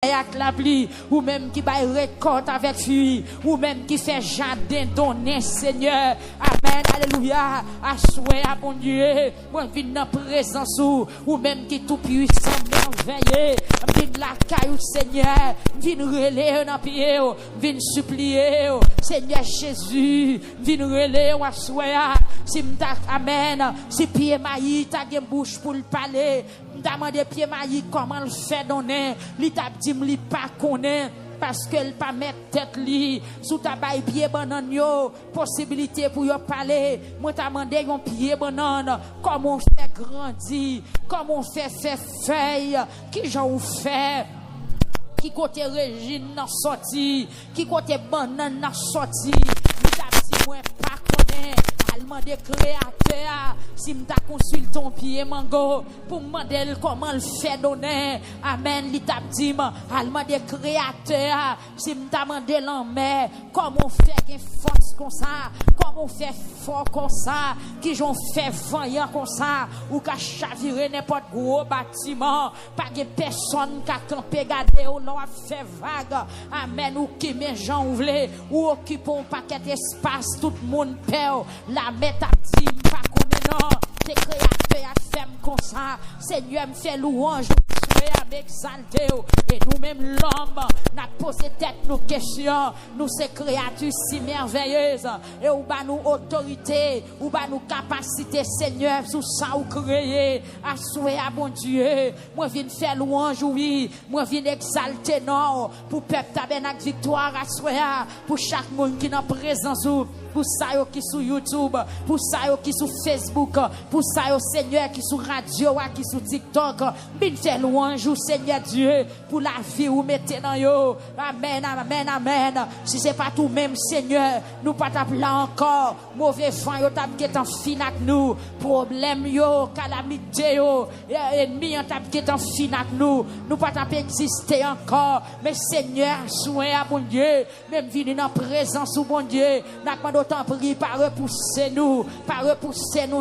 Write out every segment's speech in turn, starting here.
avec la pluie, ou même qui baille récolte avec fuite, ou même qui fait jardin donné, Seigneur. Amen, alléluia. Assoyez à bon Dieu, moi viens dans présence ou même qui tout puissant, merveilleux, viens la caillou, Seigneur, viens relayer dans pied, viens supplier, Seigneur Jésus, viens relayer, assoyez. Si m'ta, amen, si pied maï, ta gen bouche pour le parler, m'ta demandé pied maï comment le fait donner, li t'a dit m'li pas connaît, parce qu'elle pas mettre tête li, sous ta baille pied banane yo, possibilité pour yo parler, moi t'a demandé yon pied banane, comment on fait grandir, comment on fait feuille, qui j'en fait, qui côté régine n'a sorti, qui côté banane n'a sorti, li t'a dit moi pas connaît. Demander créateur si m'ta consulte ton pied mango pour demander comment le fait donner amen li t'a dit demander créateur si m'ta demander l'enmer comment fait une force comme ça comment fait fort comme ça qui j'ont fait vaillant comme ça ou qu'a chavirer n'importe gros bâtiment pas de personne qui a campé garder ou non a fait vague amen ou qui met gens ouvlé ou occupe un paquet d'espace tout le monde perd la mettre à dire pas connaît non tes créateurs à faire comme ça Seigneur me fait louange m'exalter et nous-mêmes l'homme n'a posé tête nos questions nous ces créatures si merveilleuses et où ba nous autorité où ba nous capacité Seigneur sous ça ou créé à souhaiter à bon Dieu moi viens faire louange oui moi viens exalter non pour peuple tabernacle victoire à souhaiter pour chaque monde qui dans présence pour ça qui sur YouTube pour ça qui sur Facebook pour ça Seigneur qui sur radio qui sur TikTok viens faire louange Seigneur Dieu pour la vie ou mettez dans yo amen amen amen si c'est pas tout même Seigneur nous pas t'appeler encore mauvais vent yo t'a en fin avec nous problème yo calamité yo ennemi en t'a en fin avec nous pas t'a exister encore mais Seigneur soin à bon Dieu même venir dans présence ou bon Dieu n'a pas d'autant prier par repousser nous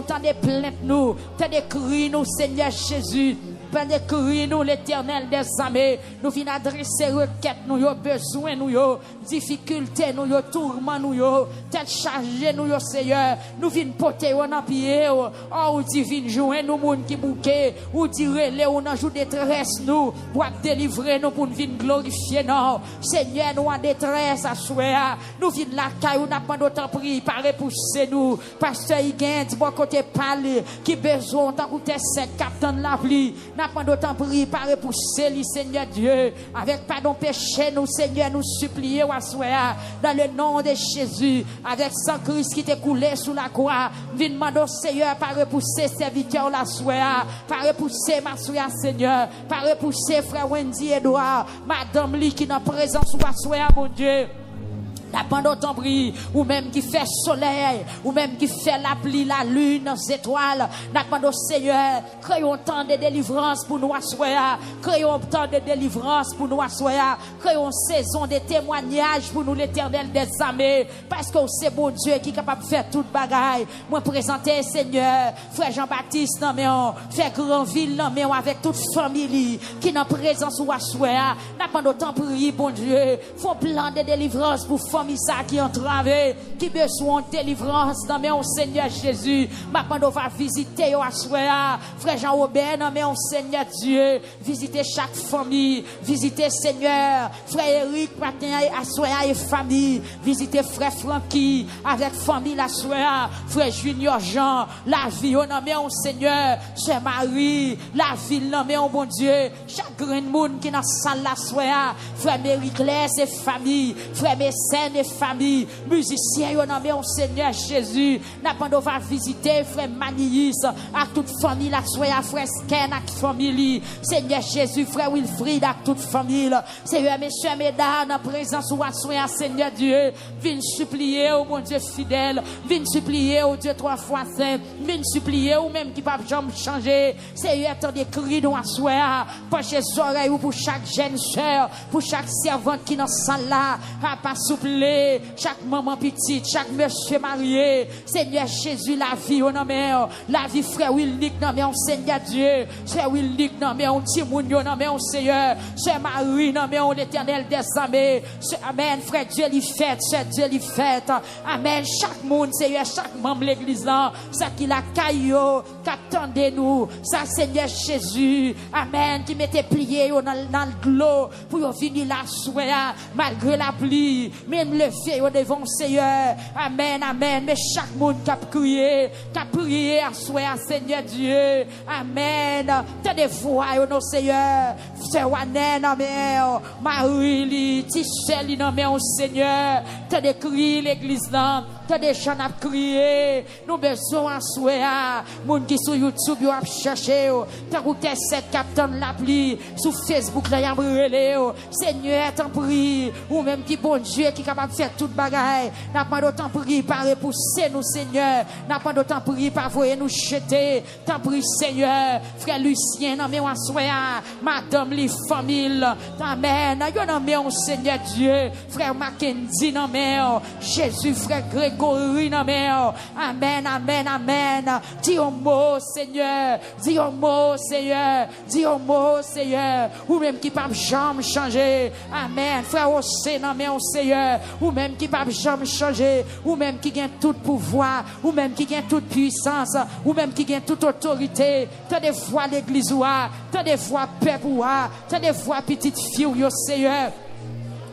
tant de plaintes nous tant de cris nous Seigneur Jésus pendant que nous l'éternel des armées nous venons adresser requête nous yo besoin nous yo difficulté nous yo tourment nous yo tête chargée nous yo Seigneur nous venons porter dans pied ou divine joindre nous monde qui bouquet ou dire les on en joue détresse nous pour délivrer nous pour venir glorifier non Seigneur nous en détresse à soir nous venons la caille on n'a pas d'autant prier par repousser nous pasteur il gagne bon côté parler qui besoin tant que c'est capitaine de la pluie n'a pas d'autant prier par repousser le Seigneur Dieu avec pardon péché nous Seigneur nous supplier à soir dans le nom de Jésus avec sang Christ qui t'est coulé sous la croix viens demander au Seigneur par repousser serviteur la soir par repousser ma soeur Seigneur par repousser frère Wendy Edouard madame Li qui dans présence ou à soir mon Dieu la pendant ton bris ou même qui fait soleil ou même qui fait la pluie la lune les étoiles n'a pas de Seigneur créons tant de délivrance pour nous assoir créons tant de délivrance pour nous assoir créons saison de témoignages pour nous l'éternel des armées parce que c'est bon Dieu qui est capable de faire toute bagaille moi présenter Seigneur frère Jean-Baptiste non mais on fait grand ville non mais avec toute famille qui dans présence ou assoir n'a pas d'autant prier bon Dieu faut plan de délivrance pour famille ça qui entravé qui besoin de délivrance dans mais Seigneur Jésus maintenant va visiter au soir frère Jean-Robert non mais Seigneur Dieu visiter chaque famille visiter Seigneur frère Eric matin à soir et famille visiter frère Francky avec famille la soir frère Junior Jean la vie non mais Seigneur sœur Marie la ville non mais bon Dieu chaque grand monde qui dans salle la soir frère Marie-Claire et famille frère Messin et famille musiciens yo nommé au Seigneur Jésus n'a pas de va visiter frère Manius à toute famille la soya frère Sken à famille Seigneur Jésus frère Wilfried à toute famille Seigneur messieurs mesdames en présence ou à soya Seigneur Dieu viens supplier au mon Dieu fidèle viens supplier au Dieu trois fois saint viens supplier ou même qui pas jamais changer Seigneur tant de cris nous à soya pencher les oreilles pour chaque jeune sœur pour chaque servante qui dans salle là pas souple relais, chaque maman petite, chaque monsieur marié. Seigneur Jésus, la vie, on en la vie, frère Wilnick, non, mais on Seigneur Dieu. Frère Wilnick, non, mais on Timounio, non, mais on Seigneur. Sœur Marie, non, mais on l'éternel des armées. Amen, frère Dieu, lui fait, sœur Dieu, lui fait. Amen, chaque monde, Seigneur, chaque membre de l'église, ça qui la caillot, qu'attendez-nous, ça, Seigneur Jésus. Amen, qui m'était plié dans le glos pour venir la soir, malgré la pluie, même le feu devant Seigneur. Amen, amen. Mais chaque monde qui a prié à soir, Seigneur Dieu. Amen. T'as des voix, non, Seigneur. Sœur Wanen, amen. Marie, Tichel, non, Seigneur. T'as des cris, l'église, là. T'as des gens à crier. Nous besoin à soir. Moun qui sur YouTube, yo a cherché. T'as goûté cette capitaine la pluie. Sur Facebook, là, y a brûlé. Seigneur, t'en prie. Ou même qui bon Dieu, qui est capable de faire toute bagaille. N'a pas d'autant prie par repousser nous, Seigneur. N'a pas d'autant prie par voyer nous jeter. T'en prie, Seigneur. Frère Lucien, non, mais on soir. Madame, les familles. Amen. Yo, non, mais on, Seigneur Dieu. Frère Mackenzie, non, mais Jésus, frère Grégory, non, mais amen, amen, amen. Dis un mot, Seigneur. Dis un mot, Seigneur. Dis un mot, Seigneur. Ou même qui pas jamais changer. Amen. Frère Ossé, non, mais Seigneur. Ou même qui pas jamais changer. Ou même qui gagne tout pouvoir. Ou même qui gagne toute puissance. Ou même qui gagne toute autorité. T'as des fois l'église ou t'as des fois peuple ou t'as des fois petite fille ou Seigneur.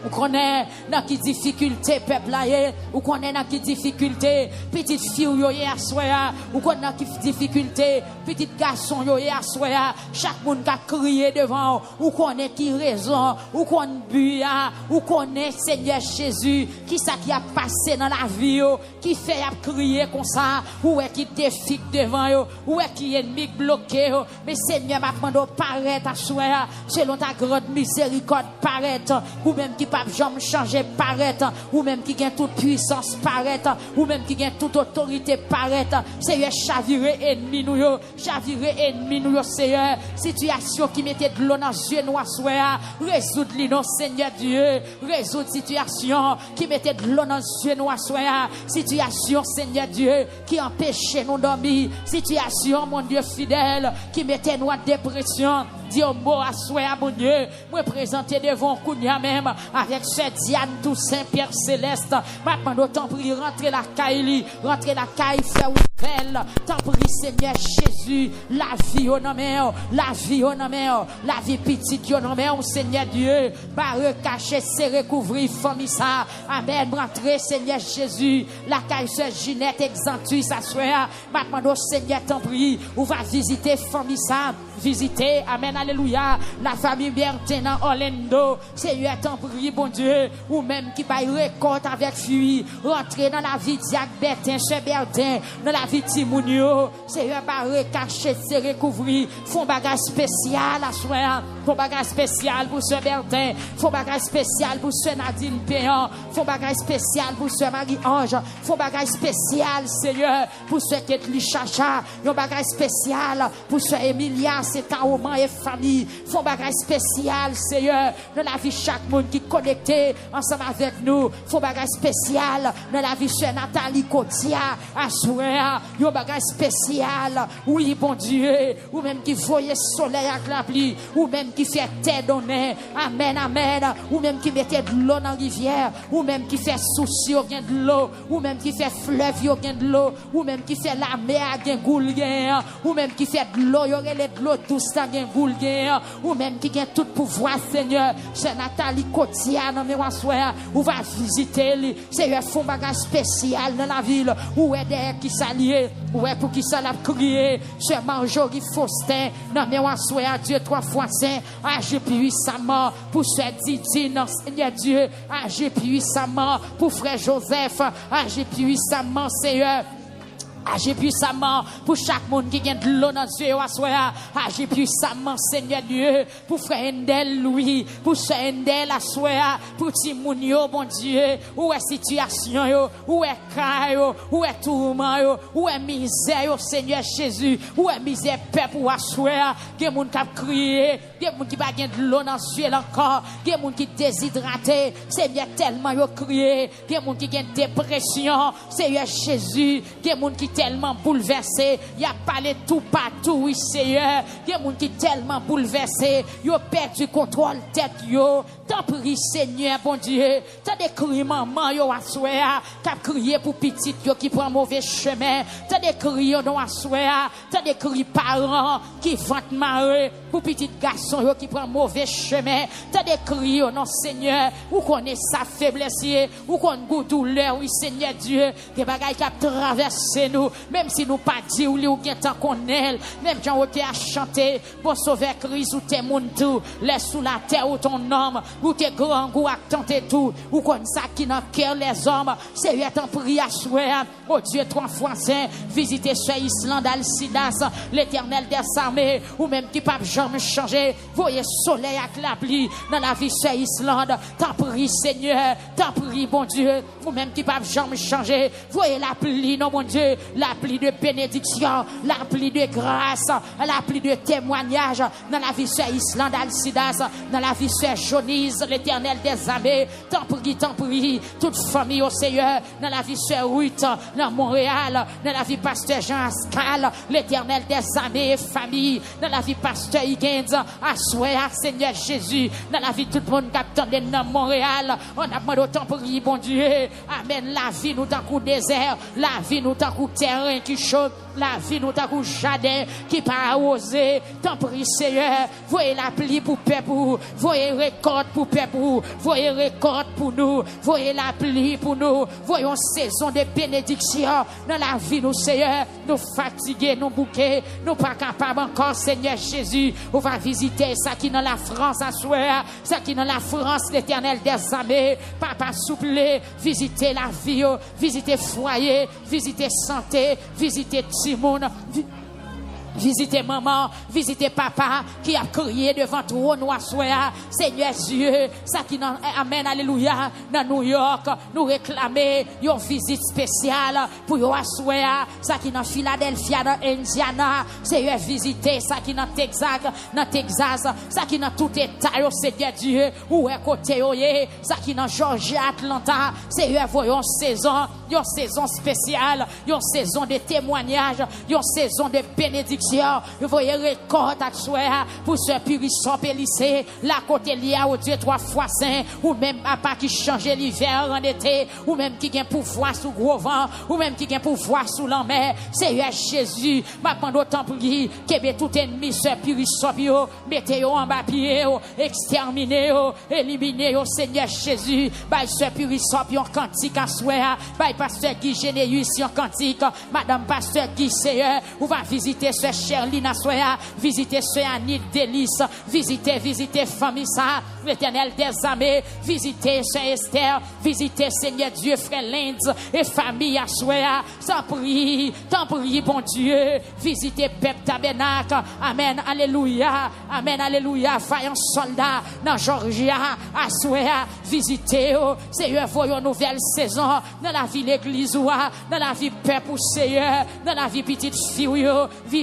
Ou connaît dans qui difficulté peuple là ou connaît dans qui difficulté petite fille yo à soya ou connaît dans qui difficulté petit garçon yo à soya chaque monde qui crier devant ou connaît qui raison ou connaît buya ou connaît Seigneur Jésus qui ça qui a passé dans la vie yo qui fait a crier comme ça ou est qui défie devant yo ou est qui ennemi bloqué yo mais Seigneur m'a demandé paraître à soya selon ta grande miséricorde paraître ou même qui pas jamais changer paraître ou même qui gagne toute puissance paraître ou même qui gagne toute autorité paraître Seigneur chavirer ennemi nous yo chavirer ennemi nous yo Seigneur situation qui mettait de l'eau dans yeux nous soir résoudre li non Seigneur Dieu résoudre situation qui mettait de l'eau dans yeux nous soir situation Seigneur Dieu qui empêchait nous dormir situation mon Dieu fidèle qui mettait nous en dépression dis un mot à soir mon Dieu me présenter devant Kounia même avec ce Diane Toussaint Pierre Céleste maintenant d'autant prie rentrer la caille frère Ouvelle t'en prie Seigneur Jésus la vie au nom la vie au nom la vie petite au nom Seigneur Dieu barre caché serré couvrir famille ça amen rentrer Seigneur Jésus la caille sœur Ginette exemptue ça soir maintenant Seigneur t'en prie ou va visiter famille ça visiter amen alléluia la famille Bertin en Orlando Seigneur t'en prie bon Dieu ou même qui baille récolte avec fuit rentrer dans la vie Diac Bertin chez Bertin dans la vie Timounio Seigneur barre caché serré couvrir font bagage spécial à soir font bagage spécial pour ce Bertin font bagage spécial pour ce Nadine Péan font bagage spécial pour ce Marie-Ange font bagage spécial Seigneur pour ce Ketli Chacha un bagage spécial pour ce Emilia c'est un roman et famille font bagage spécial Seigneur dans la vie chaque monde qui connecté ensemble avec nous font bagage spécial dans la vie de Nathalie Cotia à soir un bagage spécial oui bon Dieu ou même qui voyait soleil avec la pluie ou même qui fait terre donner amen amen ou même qui mettait de l'eau dans la rivière ou même qui fait souci au gain de l'eau ou même qui fait fleuve au gain de l'eau ou même qui fait la mer gain goul gain ou même qui fait de l'eau y aurait de l'eau douce gain goul gain ou même qui gain tout pouvoir Seigneur c'est Nathalie Cotia dans mes soir ou va visiter lui Seigneur font bagage spécial dans la ville ou est derrière qui s'allier ou est pour qui ça l'a crié c'est Marjorie Faustin dans mes soir Dieu 3 fois saint agis puissamment pour ce Didi non Seigneur Dieu agis puissamment pour frère Joseph agis puissamment Seigneur Agis puissamment pour chaque monde qui vient de l'eau dans les yeux. Agis puissamment, Seigneur Dieu, pour frère Endel Louis, pour sœur Endel Assoya, pour Timounio, bon Dieu, où est situation, où est cas, où est tourment, où est misère, Seigneur Jésus, où est misère, peuple ou Assoya, qui est monde qui a crié, qui est monde qui va gagner de l'eau dans les yeux encore, qui est monde qui déshydraté, Seigneur tellement yo crié, qui est monde qui a dépression, Seigneur Jésus, qui est monde qui tellement bouleversé, y a parlé tout partout, oui Seigneur, y a moun qui tellement bouleversé, y a perdu contrôle tête yo, t'en prie Seigneur, bon Dieu, t'as des cris maman yo assoya, t'as crié pour petit yo qui prend mauvais chemin, t'as des cris yo non assoya, t'as des cris parents qui vantent marre pour petit garçon yo qui prend mauvais chemin, t'as des cris yo non Seigneur, ou connaît sa faiblesse, ou connaît goût douleur, oui Seigneur Dieu, des bagailles qui a traversé nous, même si nous pas dit ou bien tant qu'on est, même quand on a chanté, pour sauver Christ ou tes moun tout, laisse sous la terre ou ton homme, ou tes grands goûts à tenter tout, ou comme ça qui n'a cœur les hommes, Seigneur t'en prie à souhait, oh Dieu 3 fois saint, visitez ce Islande Alcidas, l'éternel des armées, ou même qui pas jamais changer, voyez soleil avec la pluie, dans la vie ce Islande, t'en prie Seigneur, t'en prie bon Dieu, ou même qui pas jamais changer, voyez la pluie, non mon Dieu, la pluie de bénédiction, la pluie de grâce, la pluie de témoignage dans la vie sur Islande Alcidas, dans la vie sur Jonise, l'éternel des armées, tant prie, toute famille au Seigneur, dans la vie sur Ruth, dans Montréal, dans la vie pasteur Jean Ascal, l'éternel des armées, famille, dans la vie pasteur Higgins, à Seigneur Jésus, dans la vie tout le monde qui attend dans Montréal, on a demandé autant prier, bon Dieu, amen, la vie nous dans coup désert, la vie nous dans coup terrain qui chauffe, la vie nous dans coup jardin qui pas arrosé, tant prie Seigneur, voyez la pluie pour peuple, voyez récolte pour peuple, voyez récolte pour nous, voyez la pluie pour nous, voyons saison de bénédiction dans la vie nous Seigneur, nous fatigués, nous bouqués, nous pas capables encore Seigneur Jésus, on va visiter ça qui dans la France à soir, ça qui dans la France l'éternel des armées, papa souple, visiter la vie, visiter foyer, visiter santé, visiter Simone, visitez maman, visitez papa qui a crié devant toi nous soir, Seigneur Dieu, ça qui dans amen alléluia dans New York, nous réclamer une visite spéciale pour yo soir, ça qui dans Philadelphia dans Indiana, Seigneur visiter ça qui dans Texas, ça qui dans tout état Seigneur Dieu, où est côté yoyé, ça qui dans Georgia, Atlanta, Seigneur voyons une saison spéciale, une saison de témoignage, une saison de bénédiction. Vous voyez récolte à soir pour ce purisson pélissé, la côté liée au Dieu 3 fois saint, ou même papa qui change l'hiver en été, ou même qui gagne pouvoir sous gros vent, ou même qui gagne pouvoir sous la mer. Seigneur Jésus, ma pendant autant prier, que tout ennemi ce purisson bio, mettez-le en bas pied, exterminez-le, éliminez-le, Seigneur Jésus, by ce purisson bio cantique à soir, by pasteur Guy Généus en cantique, madame pasteur Guy Seigneur, ou va visiter ce Cherlina Soya, visitez ce Anit Délice, visitez famille ça, l'éternel des armées, visitez ce Esther, visitez Seigneur Dieu, frère Linz et famille à Soya, t'en prie, bon Dieu, visitez Pep Tabernacle, amen, alléluia, vaillant soldat, dans Georgia, à Soya, visitez, Seigneur, voyons nouvelle saison, dans la vie l'église, dans la vie peuple, Seigneur, dans la vie petite fille,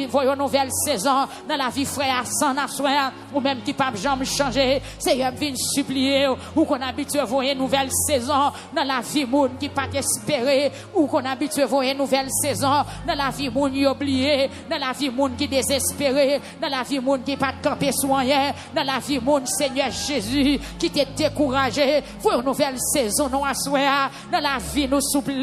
voyons nouvelle saison dans la vie frère sans assoir ou même qui pas jamais changer Seigneur vient supplier ou qu'on habitue voyer nouvelle saison dans la vie monde qui pas espérer ou qu'on habitue voyer nouvelle saison dans la vie monde oublié dans la vie monde qui désespéré dans la vie monde qui pas camper soigné dans la vie monde Seigneur Jésus qui t'est découragé voyons nouvelle saison non assoir dans la vie nous souple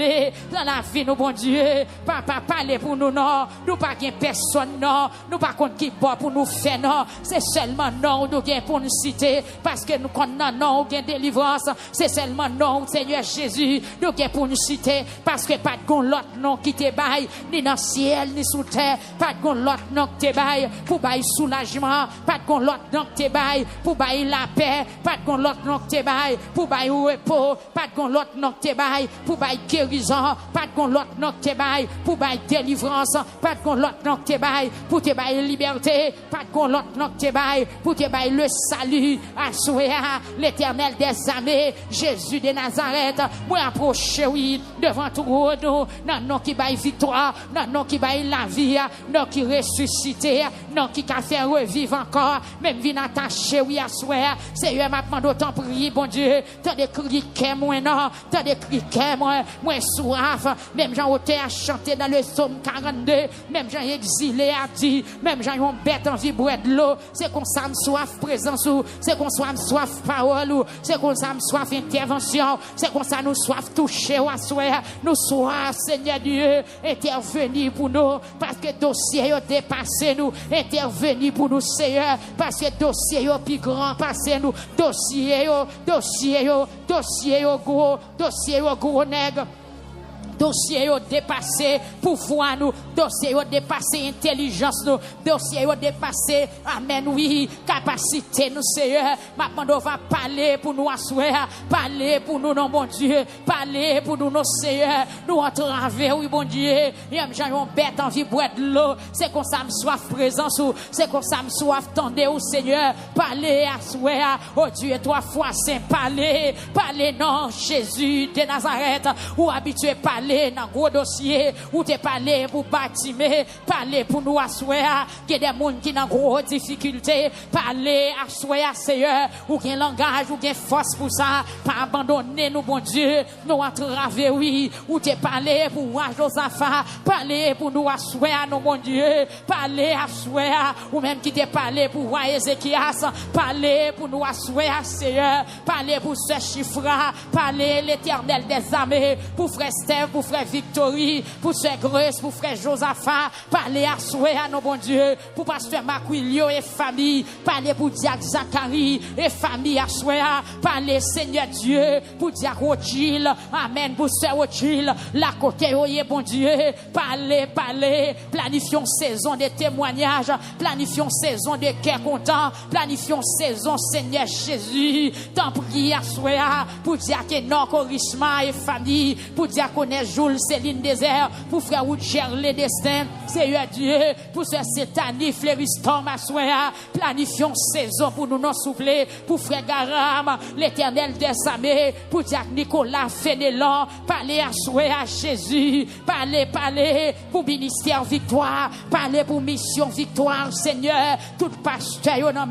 dans la vie nous bon Dieu papa parlez pour nous non nous pas gain personne non, nous pas contre qui bon pour nous faire non, c'est seulement non nous gain pour nous citer parce que nous connaissons non gain délivrance, c'est seulement non Seigneur Jésus, nous gain pour nous citer parce que pas de l'autre non qui te baille ni dans ciel ni sous terre, pas de l'autre non qui te baille pour bailler soulagement, pas de l'autre non qui te baille pour bailler la paix, pas de l'autre non qui te baille pour bailler repos, pas de l'autre non qui te baille pour bailler guérison, pas de l'autre non qui te baille pour bailler délivrance, pas de l'autre non qui te baille pour te bailler liberté, pas de l'autre non qui te baille pour te bailler le salut, assoya l'Éternel des armées, Jésus de Nazareth, moi approcher oui devant tout nous, non non qui baille victoire, non non qui baille la vie, non qui ressuscité, non qui a fait revivre encore, même vient attacher oui assoya, Seigneur m'a demandé autant prier bon Dieu, tant de criquets moi non, tant de criquets moi soif, même Jean auteur a chanté dans le psaume 42, même Jean exilé a dit, même Jean ont bête en vie boire de l'eau, c'est qu'on s'aime soif présence ou, c'est qu'on soit soif parole ou, c'est qu'on s'aime soif intervention, c'est qu'on ça nous soif toucher ou assoya, nous soif Seigneur Dieu, intervenir pour nous, parce que dossier a dépassé nous, intervenir pour nous Seigneur, parce que dossier a plus grand passé nous, dossier gros nègre. Dossier au dépassé pour foi nous, dossier au dépassé intelligence nous, dossier au dépassé amen oui capacité nous Seigneur, maintenant on va parler pour nous asseoir, parler pour nous non bon Dieu, parler pour nous non Seigneur, nous entraver oui bon Dieu, et j'en bête envie boire de l'eau, c'est qu'on ça me soif présence ou c'est qu'on ça me soif tendez au Seigneur, parler asseoir, oh Dieu trois fois saint parler non Jésus de Nazareth ou habitué parler dans gros dossier ou te parler pour bâtimer, parler pour nous asseoir, qu'il y a des gens qui dans gros difficultés, parler asseoir Seigneur, ou qu'il langage ou qu'il force pour ça, pas abandonner nous bon Dieu, nous entraver oui, ou te parler pour Josaphat, parler pour nous asseoir nous bon Dieu, parler asseoir ou même qui te parler pour roi Ézéchias, parler pour nous asseoir Seigneur, parler pour ce chiffre, parler l'Éternel des armées, pour frère Steph, pour frère Victory, pour frère Grace, pour frère Josaphat, parler à souhait à nos bon Dieu, pour pasteur Maquilio et famille, parler pour Diac Zacharie et famille à souhait, parler Seigneur Dieu, pour Diac Rothschild, amen, pour sœur Rothschild, la côté oye bon Dieu, parler, planifions saison de témoignages, planifions saison de cœur content, planifions saison Seigneur Jésus, tant prier à souhait, pour dire que non, Corishma et famille, pour dire qu'on est Jules, Céline Désert, pour frère Woodger, les destins, Seigneur Dieu, pour ce Sétanie, Fleuriston, ma soeur, planifions saison pour nous non souffler, pour frère Garam, l'Éternel des armées, pour dire Nicolas Fénélon, parler à souhait à Jésus, parler, pour ministère victoire, parler pour mission victoire, Seigneur, tout pasteur, au nom,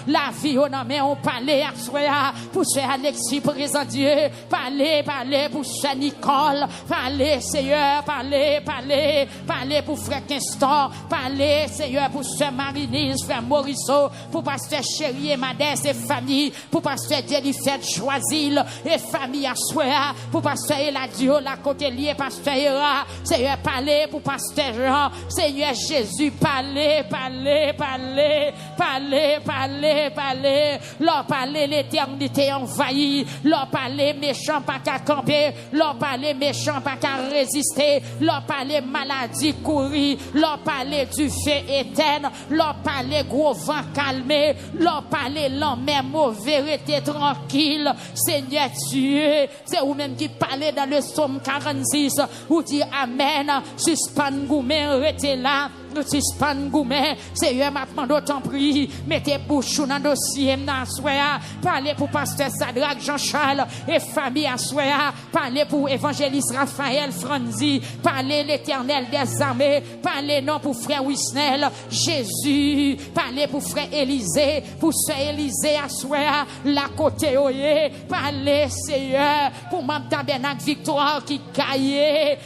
la vie, au nom, on parler à souhait, pour ce Alexis, présent Dieu, parler, pour ce Nicole, parler, Seigneur, parler pour frère Kinston, parler, Seigneur, pour frère Marinis, frère Morisseau, pour pasteur Chéri et Madès et famille, pour pasteur Jennifer Choisil et famille à soi, pour pasteur Eladio, la côté liée, pasteur Hera, Seigneur, parler pour pasteur Jean, Seigneur Jésus, parler, leur parler l'éternité envahie, leur parler méchant pas qu'à camper, leur parler méchant pas qu'à résister, leur parler maladie courir, leur parler du feu éterne, leur parler gros vent calmé, leur parler l'emmène mauvais vérité tranquille, Seigneur Dieu, c'est vous-même qui parlez dans le psaume 46, vous dites Amen, suspend goumé, restez là, suspend goumé, Seigneur maintenant d'autant prie, mettez bouche dans le dossier, parlez pour pasteur Sadrach Jean-Charles et famille à soya, parlez pour évangéliste Raphaël Franzi, parlez l'Éternel des armées, parlez non pour frère Wisnel, Jésus, parlez pour frère Élisée, pour sœur Élisée à soya, la côté oye, parlez Seigneur, pour Mme Tabernacle Victoire qui gagne,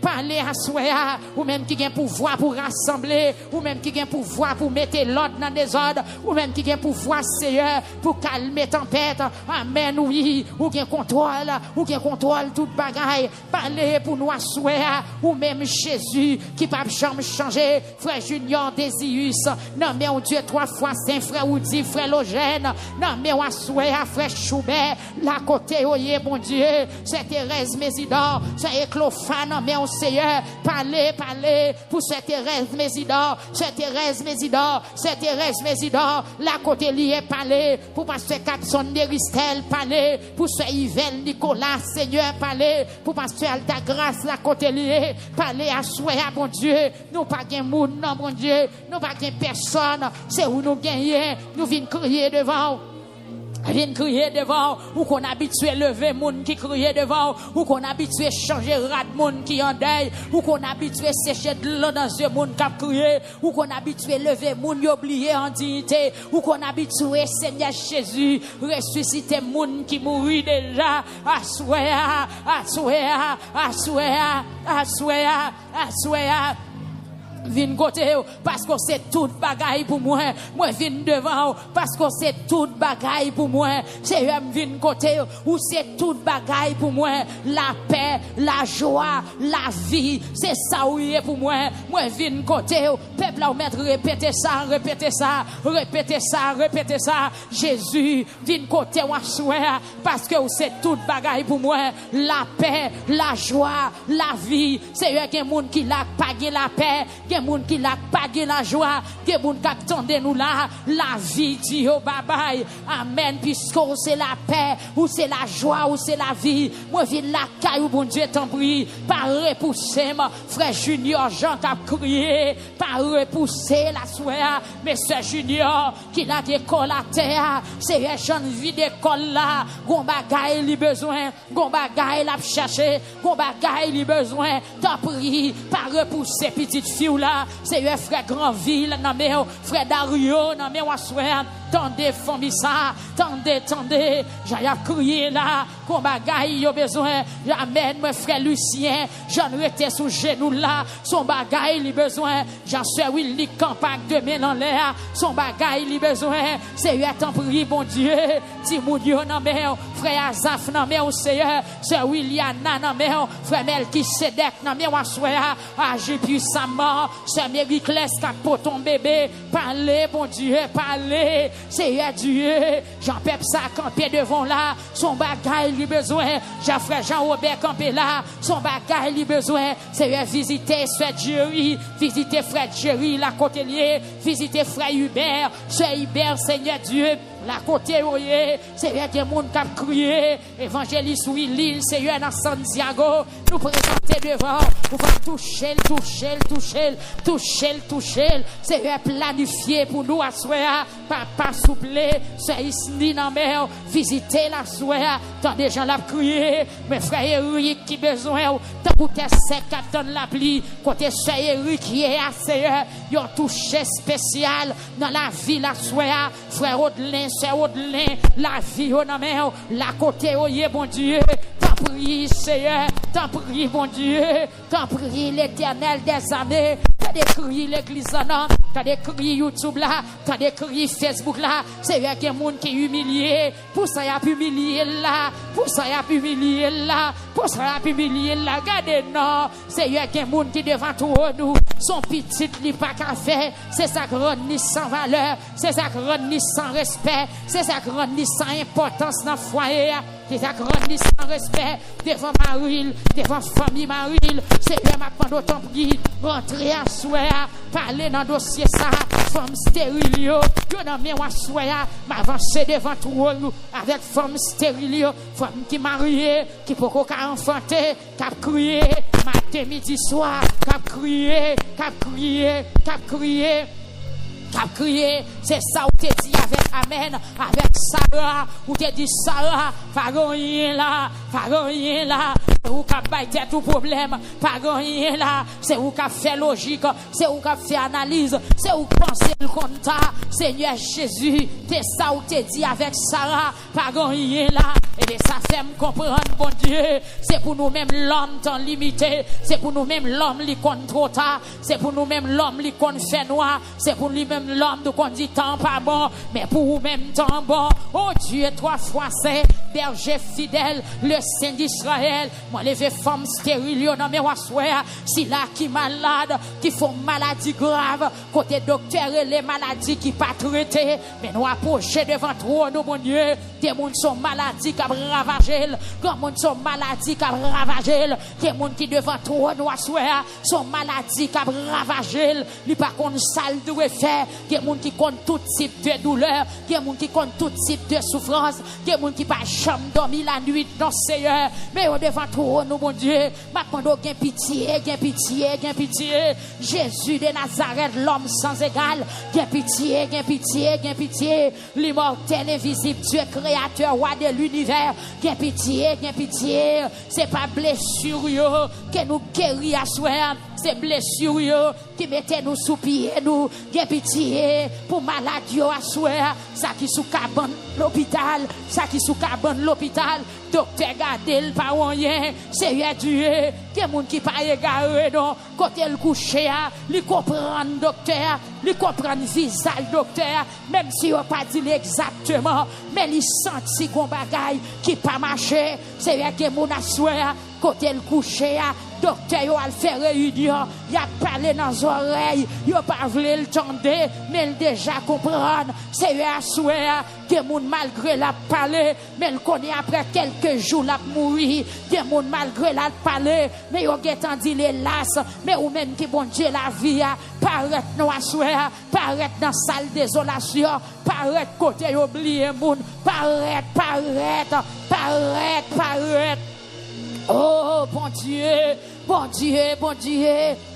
parlez à soya, ou même qui gagne pouvoir pour rassembler, ou même qui a pouvoir pour mettre l'ordre dans des ordres, ou même qui a pouvoir, Seigneur, pour calmer tempête. Amen, oui, ou qui contrôle toute bagaille. Parlez pour nous asseoir, ou même Jésus, qui pas jamais changer. Frère Junior Désius, non, mais on Dieu 3 fois saint, frère Oudi, frère Logène, non, mais on asseoir, frère Choubert, la côté, oye, bon Dieu, c'est Thérèse Mésidor, c'est Éclofane, non, mais on Seigneur, parlez, pour cette Thérèse Mésidor, c'est Thérèse Mésidor, la côté lié, parlez, pour pasteur Catson Neristel, parlez, pour ce Yvel Nicolas, Seigneur, parlez, pour pasteur Altagrace, la côté lié, parlez à souhait, bon Dieu, nous pas gain monde, non, bon Dieu, nous pas gain personne, c'est où nous gagnons, nous venons crier devant. Viens crier devant, ou qu'on habitué lever moun qui crier devant, ou qu'on habitué changer rat moun qui en deuil, ou qu'on habitué sécher de l'eau dans ce moun qui a crié, ou qu'on habitué lever moun y oublier en dignité, ou qu'on habitué Seigneur Jésus ressusciter moun qui mourit déjà, assoya. Vin côté parce que c'est toute bagaille pour moi vin devant parce que c'est toute bagaille pour moi c'est vin côté ou c'est toute bagaille pour moi la paix la joie la vie c'est ça où est pour moi vin côté peuple là mettre répéter ça Jésus vin côté ou assoir parce que c'est toute bagaille pour moi la paix la joie la vie c'est un monde qui l'a pas la paix. Gen moun qui l'a pas la joie, gen moun qui attendent nous là, la vie dit oh babay, amen, puisque c'est la paix, ou c'est la joie, ou c'est la vie, moi viens la caille, bon Dieu t'en prie, pas repousser, frère Junior Jean qui a crié, pas repousser la soeur, mais c'est Junior qui l'a d'école à terre, c'est un jeune vie d'école là, gon bagay li besoin, gon bagay l'a cherché, gon bagay li besoin, t'en prie, pas repousser petite fille là, c'est un frère Grandville, non mais frère Dario, non mais on soeur, tendez famille ça, tendez, j'ai crié là, qu'on bagaille yo besoin, j'amène mon frère Lucien, j'en étais sous genou là, son bagaille li besoin, j'en suis Willy Campagne de en l'air, son bagaille li besoin, c'est un temps prie bon Dieu, Timounio non mais frère Azaf non mais Seigneur, c'est Williana non mais frère Melchisedec non mais on soeur, agis puissamment, c'est Mériclès qui pour ton bébé, parlez bon Dieu, parlez, c'est Dieu, Jean-Pep ça campé devant là, son bagaille lui besoin, Jean-Frère Jean-Robert campé là, son bagaille lui besoin, c'est visiter frère Jerry, visiter frère Jerry, la côtelier, visiter frère Hubert, c'est Hubert, Seigneur Dieu, la côté oye, c'est des gens qui ont crié, évangéliste Willy, Seigneur dans Santiago, nous présenter devant, pour toucher, c'est planifié pour nous asseoir, papa souple, c'est ici dans mer, visiter la soeur, tant des gens l'ont crié, mes frères Eric qui besoin, tant pour tes sec attendre la pluie, côté frère Eric qui est assez, ils ont touché spécial dans la vie la soeur, frère Audelin, c'est Audelin, la vie au nom, la côté oye bon Dieu, t'en prie Seigneur, t'en prie bon Dieu, t'en prie l'Éternel des années, t'as décrit l'église non, t'as décrit YouTube là, t'as décrit Facebook là, c'est vrai qu'il y a des gens qui humilié, pour ça y a pu humilier là, pour ça y a pu humilier là, pour ça y a pu humilier là, regardez non, c'est vrai qu'il y a des gens qui devant tout nous, son petit li pas qu'à faire, c'est ça grand ni sans valeur, c'est ça grand ni sans respect, c'est ça grand ni sans importance dans le foyer, c'est ça grand ni sans respect, devant Maril, devant famille Maril, c'est bien maintenant d'autant plus, rentrer à souhait, parler dans le dossier ça, femme stérile, yo nan men wa souhait, m'avancer devant tout avec femme stérile, femme qui mariée, qui peut qu'à enfanter, qui a crié, matin, midi, soir, qui a crié, c'est ça où t'es dit avec Amen. Avec Sarah, ou te dit Sarah, pas rien là, c'est où qu'a baité tout problème, pas rien là, c'est où qu'a fait logique, c'est où qu'a fait analyse, c'est où penser le compte. Seigneur Jésus, t'es ça ou t'es dit avec Sarah, pas rien là, et bien ça fait me comprendre, bon Dieu, c'est pour nous-mêmes l'homme temps limité, c'est pour nous-mêmes l'homme qui compte trop tard, c'est pour nous-mêmes l'homme qui compte fait noir, c'est pour lui-même l'homme de qu'on dit temps pas bon, mais pour vous-même temps bon. Oh Dieu, 3 fois saint, berger fidèle, le Saint d'Israël, moi levé femme stérile, non mais si là qui malade, qui font maladie grave, côté docteur et les maladies qui pas traitées, mais nous approcher devant toi, nous mon Dieu, des gens sont maladies qui ravagé, comme gens sont maladies qui ravagé, des gens qui devant toi, nous sont maladies qui ravagé, lui pas qu'on sale doit faire, des gens qui comptent tout type de douleur, des gens qui comptent tout type de souffrance, des gens qui pas jamais dormi la nuit dans Seigneur, mais au devant toi, nous mon Dieu, maintenant gain pitié, Jésus de Nazareth, l'homme sans égal, gain pitié, l'immortel invisible, Dieu créateur, roi de l'univers, gain pitié, c'est pas blessure yo que nous guérir à soir, c'est blessure yo qui mettez nous sous pied nous, gain pitié pour maladie à soir, ça qui sous cabane l'hôpital, docteur gardel pas rien, Seigneur Dieu, que moun qui pas égaré non, côté le coucher, li comprendre docteur, li comprendre visage docteur, même si on pas dit exactement, mais li senti qu'on bagaille qui pas marché, Seigneur que moun assoir côté le coucher, docteur yo al faire réunion, y a parlé dans les oreilles, yo pas voulu le tendre, mais il déjà comprendre, Seigneur assoir que moun malgré la parler, mais il connaît après quelques jours la mourir, que moun malgré la parler, mais yo getan dit les las, mais ou même qui bon Dieu la vie paraît nous assoir, paraît dans salle désolation, paraît côté oublier moun, paraît. Oh bon Dieu,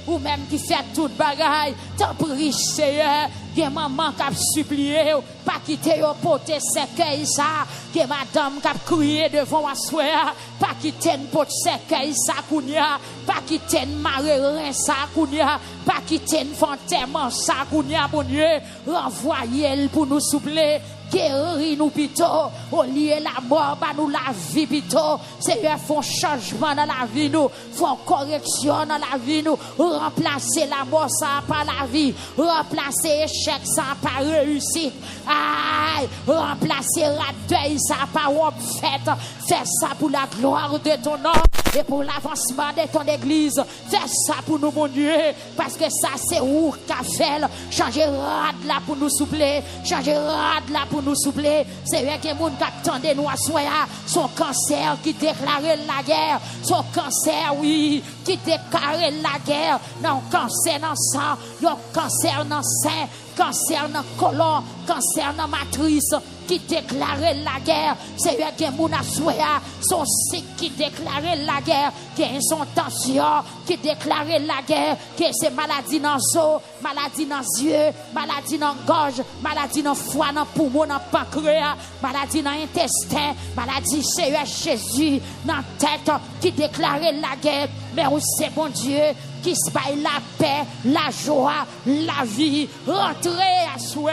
ou même qui fait toute bagaille, t'en prie Seigneur, que maman qui a supplié, pas quitter au pote cercueil ça, que madame qui a crié devant moi soir, pas quitter une pote cercueil ça kounya, pas quitter une marée ça kounya, pas quitter une fontaine ça kounya, bon Dieu, renvoyez-le pour nous soupler. Guérir nous plutôt, au lieu la mort, bah nous la vie plutôt. Seigneur, font changement dans la vie nous, font correction dans la vie nous, remplacer la mort ça par la vie, remplacer échec ça par réussite, aïe, remplacer la deuil ça par fête, fais ça pour la gloire de ton nom et pour l'avancement de ton église, fais ça pour nous mon Dieu, parce que ça c'est où qu'a fait, changer rad là pour nous soupler, changer rad là pour nous soupler, c'est vrai que moun qui attendait nous à soya, son cancer qui déclarait la guerre, son cancer oui, qui déclarait la guerre, non cancer dans sang, non cancer dans sein, cancer dans colon, cancer dans matrice, qui déclarait la guerre, c'est vrai que moun à soya, son cycle qui déclarait la guerre, qui a son tension, qui déclarait la guerre, que c'est maladie dans os, maladie dans yeux, maladie dans gorge, maladie dans foie, dans poumon, dans pancréas, maladie dans intestin, maladie Seigneur Jésus, dans tête, qui déclarait la guerre, mais où c'est bon Dieu, qui se paye la paix, la joie, la vie, rentrer à soi,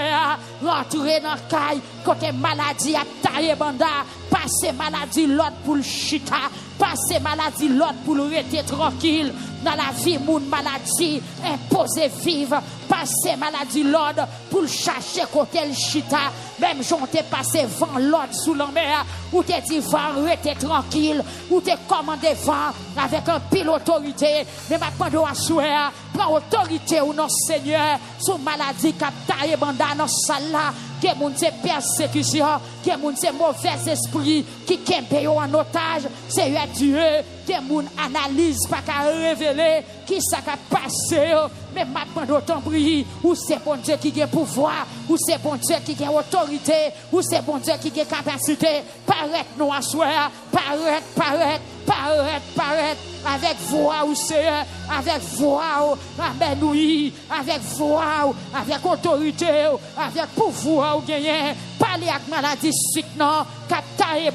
rentrer dans le caille, côté maladie à taille banda, passer maladie l'autre pour le chita, passer maladie l'autre pour le rester tranquille, dans la vie, moun maladie, imposer vivre, passer maladie l'autre pour le chercher côté le chita, même j'en t'ai passé vent l'autre sous la mer, ou t'es dit vent, rester tranquille, ou t'es commandé vent avec un pile autorité, mais maintenant à souhait, prends autorité ou non Seigneur, sous maladie capta et banda dans salle là, que moun c'est persécution, que moun c'est mauvais esprit, qui kempe en otage, Seigneur Dieu, que moun analyse pas qu'à révéler, qui ça qu'a passé, mais maintenant d'autant prier, ou c'est bon Dieu qui a pouvoir, ou c'est bon Dieu qui a autorité, ou c'est bon Dieu qui a capacité, paraît nous à soi, paraît, avec voix ou c'est, avec voix, amen oui, avec voix, avec autorité, avec pouvoir ou gagner, parler avec maladie suite non, capta et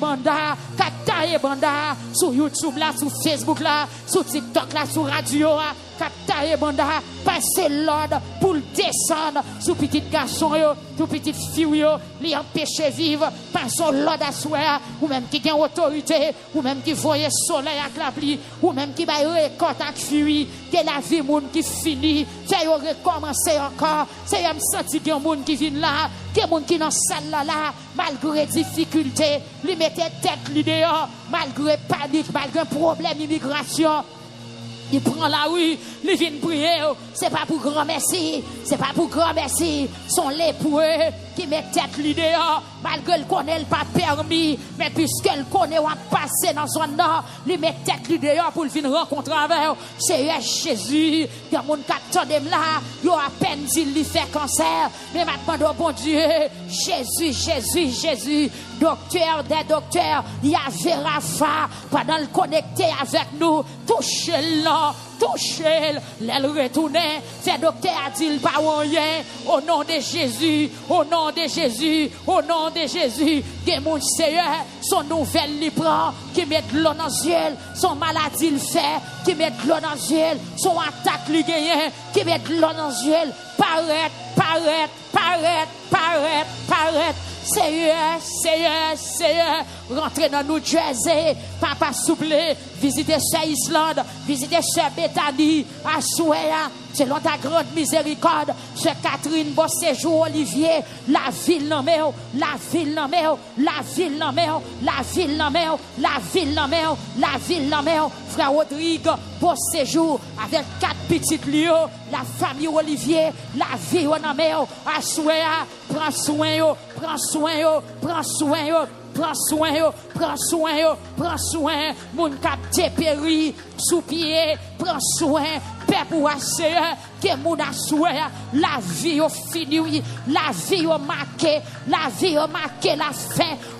banda, sur YouTube là, sur Facebook là, sur TikTok là, sur radio là, capta et banda, passer l'ordre pour descendre sur petit garçon yo, sur petite fille yo, li empêcher vivre, passer l'ordre à soi, ou même qui a autorité, ou même qui voyait soleil avec la pluie, ou même qui va récolter avec furie, que la vie moun qui finit, c'est yo recommencer encore, c'est yo me sentir que moun qui vient là, que moun qui dans salle là, malgré difficulté, lui mettait tête lui dehors, malgré panique, malgré problème d'immigration. Il prend la rue, il vient prier. C'est pas pour grand merci, c'est pas pour grand merci. Son lépreux qui met tête lui dehors, malgré le connaît le pas permis, mais puisque le connaît ou a passé dans son nord, il met tête lui dehors pour venir rencontrer avec. C'est Jésus, il y a mon capteur là, il a à peine dit lui fait cancer, mais maintenant bon Dieu, Jésus, docteur des docteurs, il y a Rafa, pendant le connecter avec nous, touchez-le. Touché, l'aile retournée, c'est docteur a dit pas rien, au nom de Jésus, au nom de Jésus, au nom de Jésus, que mon Seigneur, son nouvelle li prend, qui met de l'eau dans le ciel, son maladie le fait, qui met de l'eau dans le ciel, son attaque lui gagne, qui met de l'eau dans le ciel, paraît, Seigneur, rentrez dans New Jersey, papa souple, visitez ce Islande, visitez ce Bethany, à Souéa, selon ta grande miséricorde, ce Catherine, bon séjour, Olivier, la ville n'en frère Rodrigue, bon séjour, avec 4 petites lieux, la famille Olivier, la vie en amèo, à Souéa, prends soin, mon cap dépéri, sous pied, prends soin, paix pour assez, que mon assoin, la vie au fini, la vie au marqué, la fin,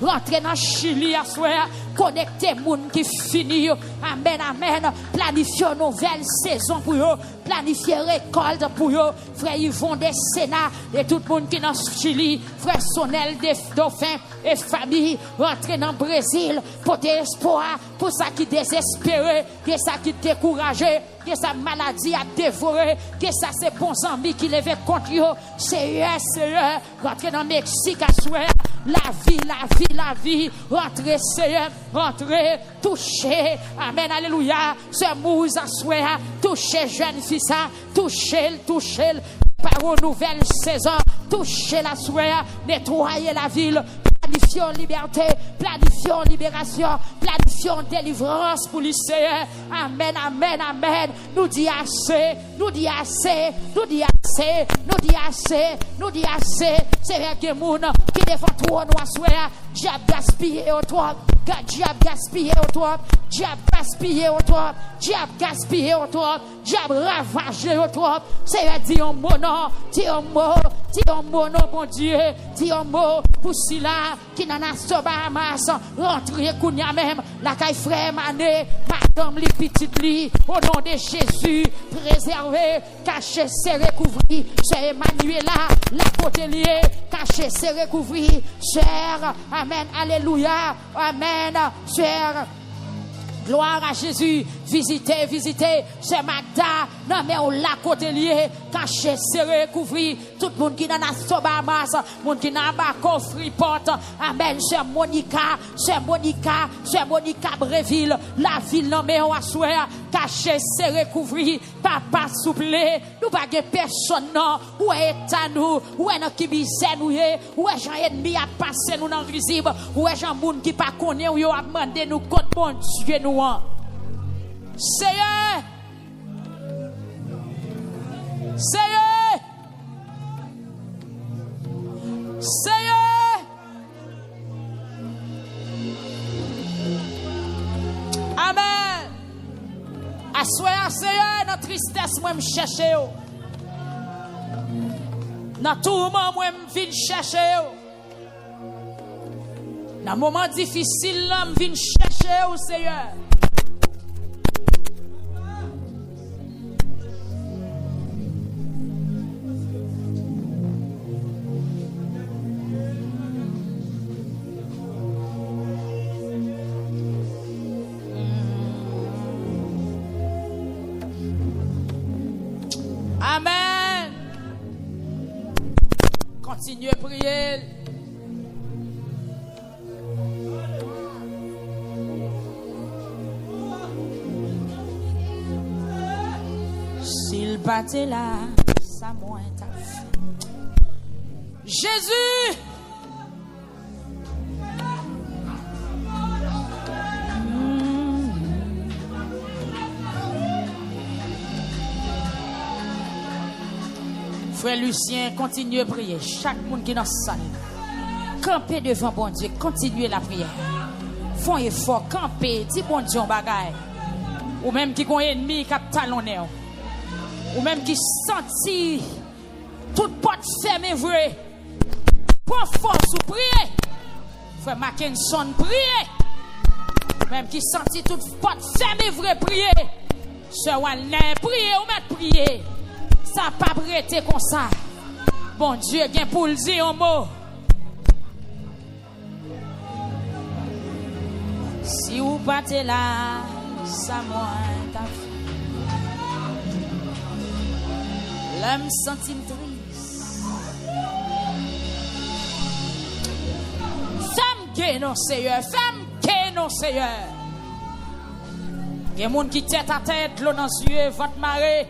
rentrer dans Chili à soir, connecter moun qui fini, amen, planifier une nouvelle saison pour eux, planifier récolte pour eux, frère Yvon des Sénat, et tout le monde qui est dans Chili, frère Sonel des Dauphins et famille, rentrer dans le Brésil, pour espoir, pour ça qui désespéré, que ça qui découragé, que sa maladie a dévoré, que ça c'est bons amis qui levaient contre eux, Seigneur, rentrer dans le Mexique à souhait, la vie, rentrer Seigneur, rentrer, toucher, amen, alléluia, ce mousse à souhait, toucher jeune fille ça, toucher, par une nouvelle saison, toucher la souhait, nettoyer la ville, planifions liberté, planifions libération, planifions délivrance pour les Seigneur. Amen. Nous dit assez. C'est vrai que moun qui défend trop nous assoir, diable gaspillé au toi, diable ravagé au toi. C'est vrai dit un mot non, bon Dieu, dit un mot pour cela qui n'en a pas Bahamas, rentrer kounya même, la caille frère mané, madame les petites li, au nom de Jésus, préservé, caché, serré, couvri, c'est Emmanuela, la côté liée, caché, serré, couvri, cher, amen, alléluia, amen, cher. Gloire à Jésus, visitez, c'est Magda, non mais on l'a côté lié, caché, serré, couvri, tout le monde qui n'a pas Sobamas, monde qui n'a pas Freeport, amen, c'est Monica Breville, la ville non mais on a souhait, caché, serré, couvri, papa souple, nous pas de personne non, où est à nous, où est notre qui misère nous, où est Jean ennemi à passer nous dans risible, où est Jean monde qui pas connaît, où a demandé nous contre bon Dieu nous. Seigneur, amen. Assoyez, Seigneur, dans tristesse, moi me chercher. Dans tourment, moi me viens chercher. Dans moment difficile, là, me viens chercher, Seigneur. continuez à prier. S'il battait là, ça moins ta Jésus. Frère Lucien, continuez à prier. Chaque monde qui est dans la salle, campez devant bon Dieu, continuez la prière. Font effort, campez, dis bon Dieu, bagaille. Ou même qui ont un ennemi qui a talonné. Ou même qui sentit toute porte fermée vrai. Prends force ou prier. Frère Mackinson, prier. Même qui sentit toute porte fermée vrai, prier. Sœur Walner, prier ou mettre prier. Ça n'a pas prêté comme ça. Bon Dieu, vient pour le dire un mot. Si vous partez là, ça moins ta vie. L'homme sentit triste. Femme qui est non Seigneur, femme qui est non Seigneur. Il y a des gens qui tête à tête, l'eau dans les yeux, votre marée.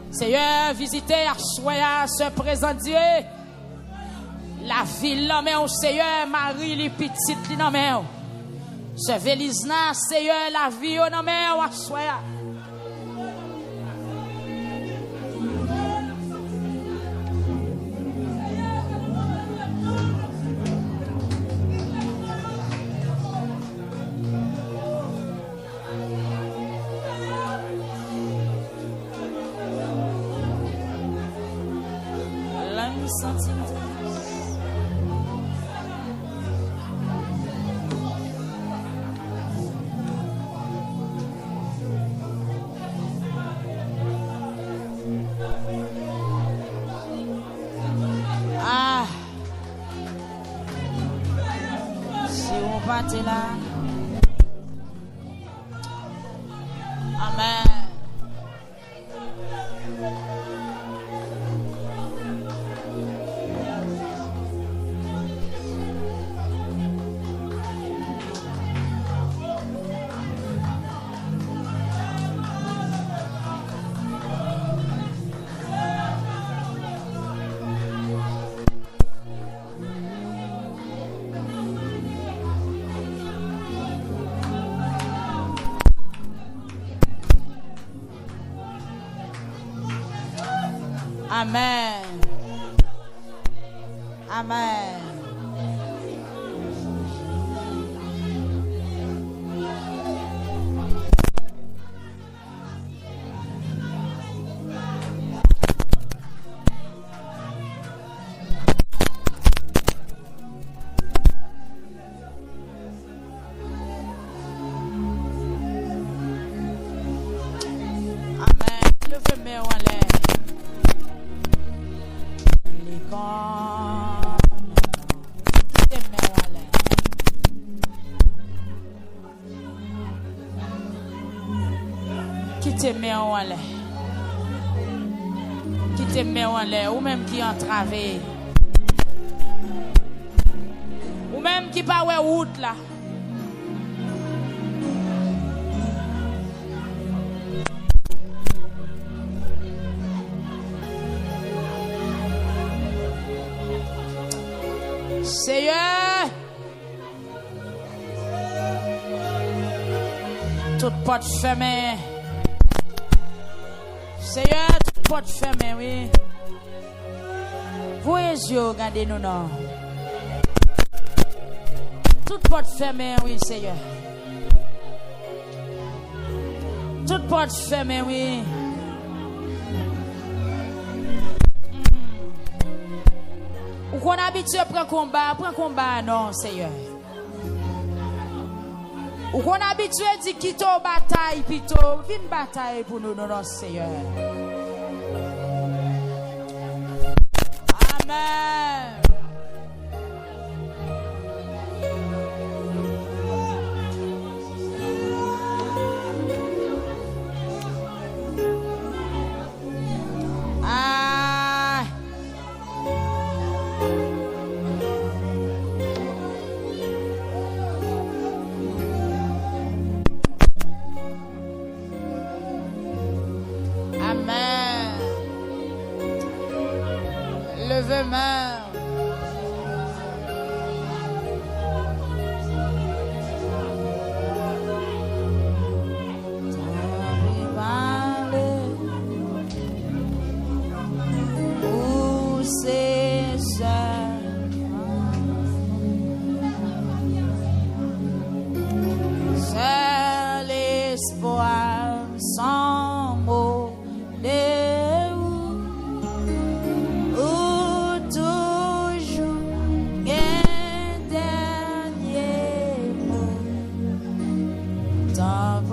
Seigneur, visitez Arsoya, ce présent Dieu. La ville, non, mais au Seigneur, Marie, les petites, non, mais ce Vélisna, Seigneur, la vie, non, mais Arsoya. Là. Amen. Amen. Amen. Qui te met en l'air, ou même qui entravé, ou même qui pas ouais route là. Seigneur, toute porte fermée. Seigneur, toute porte fermée, oui. Vous les yeux, regardez-nous, non. Toute porte fermée, oui, Seigneur. Toute porte fermée, oui. Ou qu'on habitue à prendre combat, non, Seigneur. Ou qu'on habitue à dire quitte aux batailles, plutôt, viens bataille pour nous, non, Seigneur. Amen.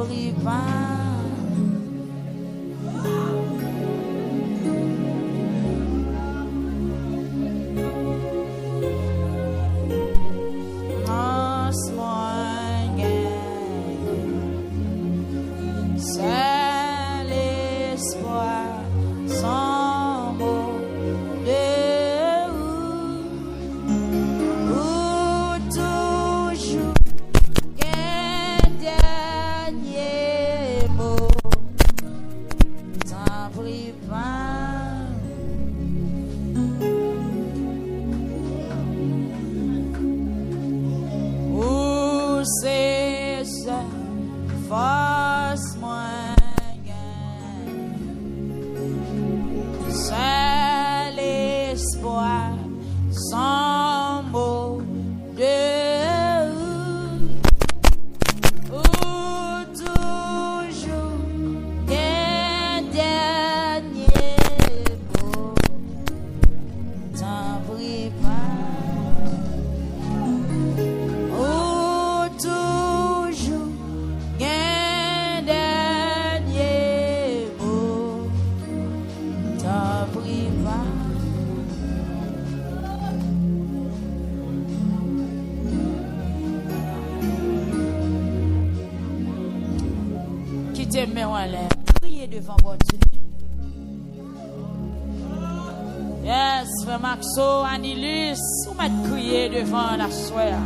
prie pas. Priez devant bon Dieu. Yes, frère Maxo, Anilus, vous m'êtes crié devant la soeur.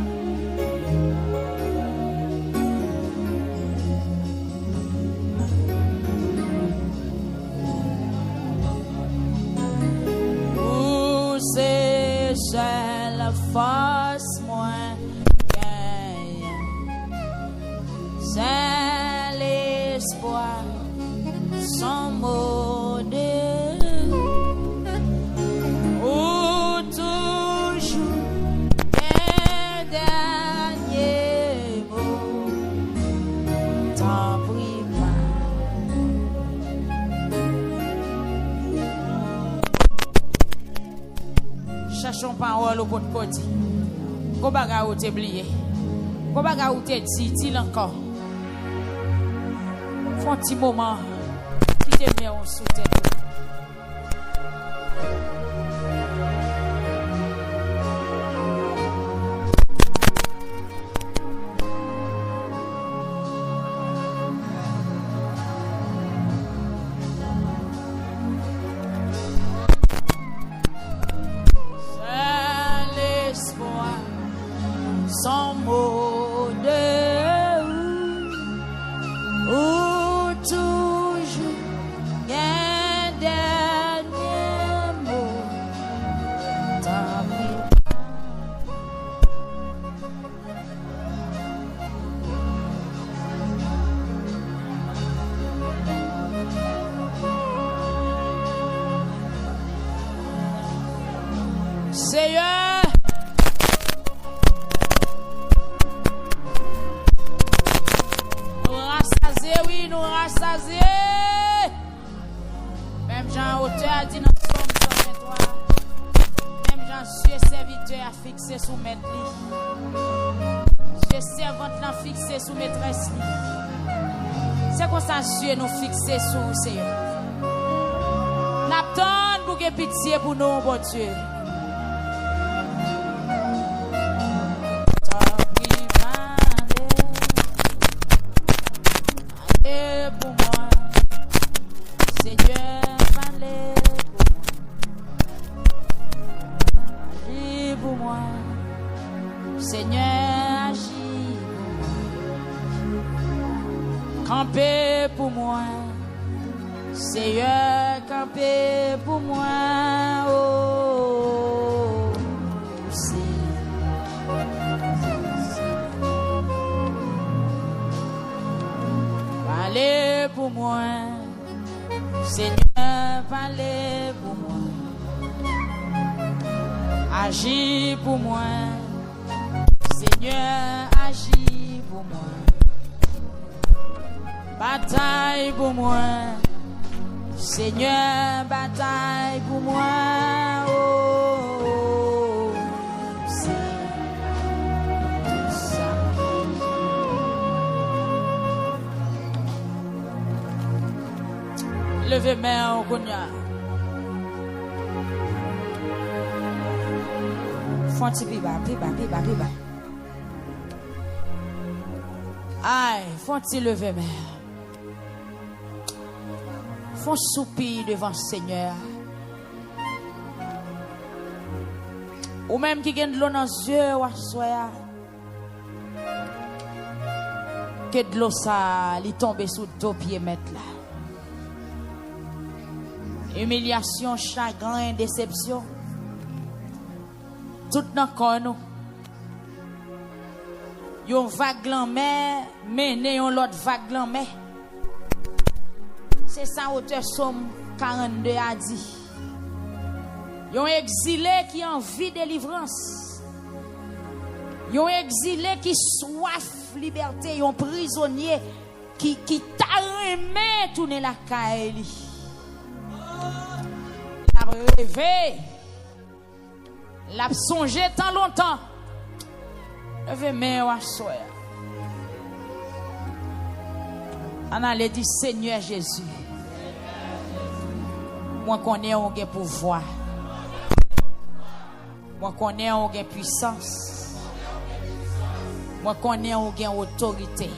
Où c'est la force moins gagne, c'est l'espoir. Sans modèle, ou toujours un dernier mot, t'en prie pas. Cherchons parole au bout de côté. Qu'on bagarre ou t'oublier. Qu'on bagarre ou t'es dit encore. Font un petit moment. Qui te met en sous-tête. C'est l'espoir sans mot de ou toujours. Seigneur, nous rassasier, oui, nous rassasier. Même Jean auteur a dit dans Psaume 123, même Jean Dieu serviteur a fixé sous maître Dieu servante l'a fixé sous maîtresse. C'est comme ça Dieu nous fixé sous Seigneur. N'attend pour que pitié pour nous, bon Dieu. Seigneur, agis pour moi. Campez pour moi. Seigneur, campez pour moi. Oh, parlez pour moi. Seigneur, parlez pour moi. Agis pour moi. Seigneur, agis pour moi. Bataille pour moi. Seigneur, bataille pour moi. Oh, c'est tout ça. Levez main au Kounia. Fonti piba. Aïe, fonti lever main. Font soupir devant le Seigneur. Ou même qui gagne de l'eau dans les yeux, ou soya. Que de l'eau ça, li tombe sous deux pieds mettre là. Humiliation, chagrin, déception. Tout dans le corps nous. Yon vague en mer, mené yon l'autre vague en mer. C'est ça auteur Somme 42 a dit. Yon exilé qui a envie de délivrance. Yon exilé qui soif liberté, yon prisonnier qui t'a remis tourner la caille. L'a rêvé. L'a songé tant longtemps. Levez main ou assoya. On allait dire Seigneur Jésus. Moi connais on gain pouvoir. Moi connais on gain puissance. Moi connais on gain autorité.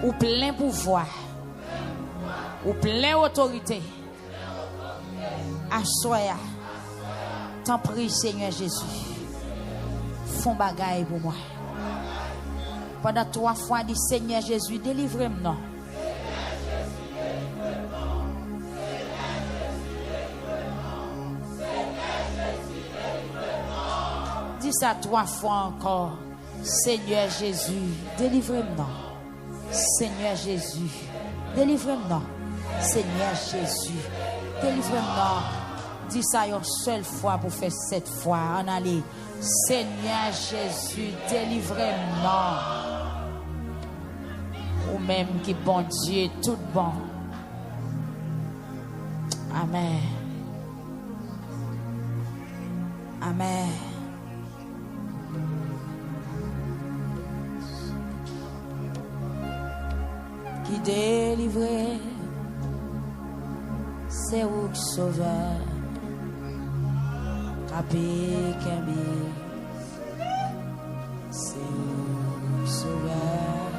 Ou plein pouvoir. Ou plein autorité. Assoya. T'en prie Seigneur Jésus. Font bagaille pour moi. Pendant 3 fois, dit Seigneur Jésus, délivrez-moi. Dis ça 3 fois encore. Seigneur Jésus, délivrez-moi. Seigneur Jésus, délivrez-moi. Seigneur Jésus, délivrez-moi. Dis ça une seule fois pour faire 7 fois. En aller. Seigneur Jésus, délivrez-moi. Ou même qui bon Dieu, tout bon. Amen. Amen. Qui délivre, c'est où sauveur. Capé, c'est où sauveur.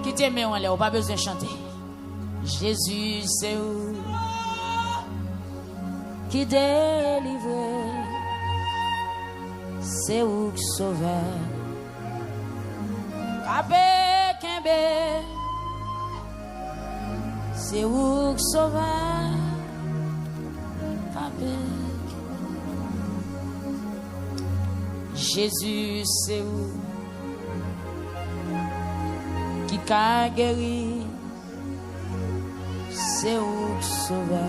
Qui t'aime, on n'a pas besoin de chanter. Jésus, c'est où qui délivre, c'est où sauveur. Capé, c'est où sauveur. Jésus, c'est où qui t'a guéri, c'est où sauveur.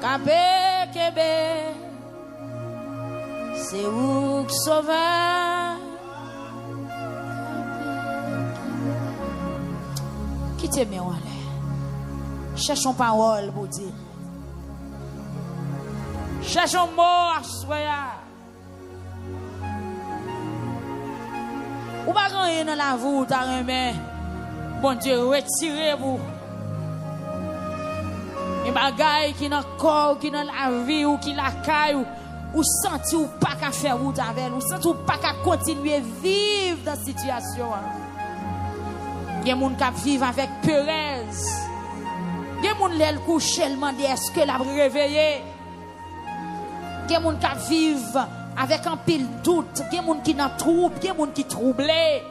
Capé, c'est où sauveur. Qui t'aime en l'air? Cherchons parole pour dire. Cherchons mot à soya. Ou pas gagner dans la voûte, t'as remis. Bon Dieu, retirez-vous. Les bagailles qui dans le corps, qui dans la vie, ou qui la caille, ou senti ou pas qu'à faire route avec, ou senti ou pas qu'à continuer à vivre dans cette situation. Il y a des gens qui vivent avec peurez. Il y a des gens qui couchent, ils demandent est-ce que la réveillé. Il y a des gens qui vivent avec un pile doute. Il y a des gens qui n'ont trouble, il y a des gens qui troublés.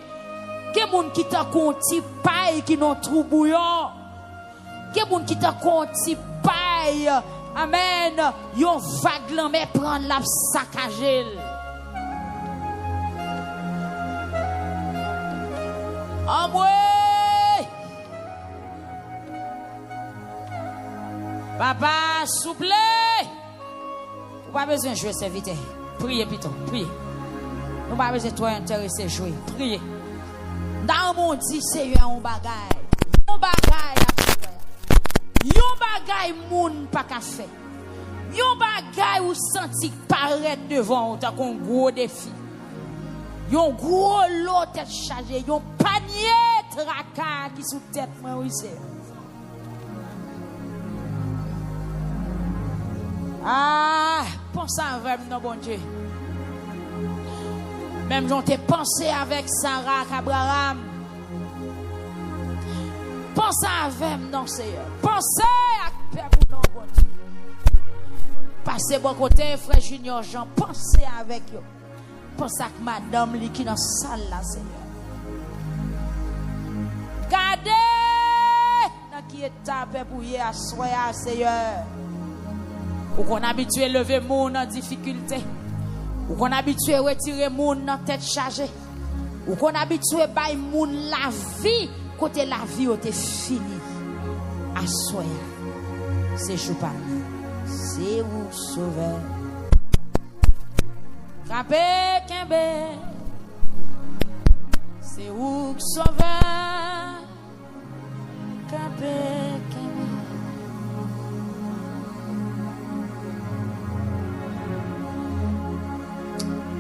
Il y a des gens qui t'ont compté paille qui n'ont trouble bouillon. Il y a des gens qui t'ont compté paille. Amen. Yon vague mais prendre la saccagée. Amoué. Papa, souple. Vous pas besoin de jouer serviteur. Priez plutôt, priez. Nous pas besoin de toi intéresser jouer. Priez. Dans mon dit Seigneur on bagaille. On bagaille. Yon bagay moun pa ka fait. Yon bagay ou senti paraître devant ou ta kon gros défi. Yon gros lot tête chargée, yon panier tracas qui sous tête moi oui c'est. Ah, pense avec non bon Dieu. Même j'en t'ai pensé avec Sarah Abraham. Pense avec non Seigneur. Pensez à Père non bon Dieu. Passez bon côté frère Junior Jean, pensez avec eux. Pensez à madame li qui dans salle là Seigneur. Gardez dans qui étape pour y asseoir Seigneur. Ou qu'on habitué lever moun en difficulté. Ou qu'on habitué retirer moun dans tête chargée. Ou qu'on habitué bay moun la vie côté la vie ou te fini. Assoya. C'est choupa. C'est où sauveur. Capé Kembe. C'est où sauveur. Capé Kembe.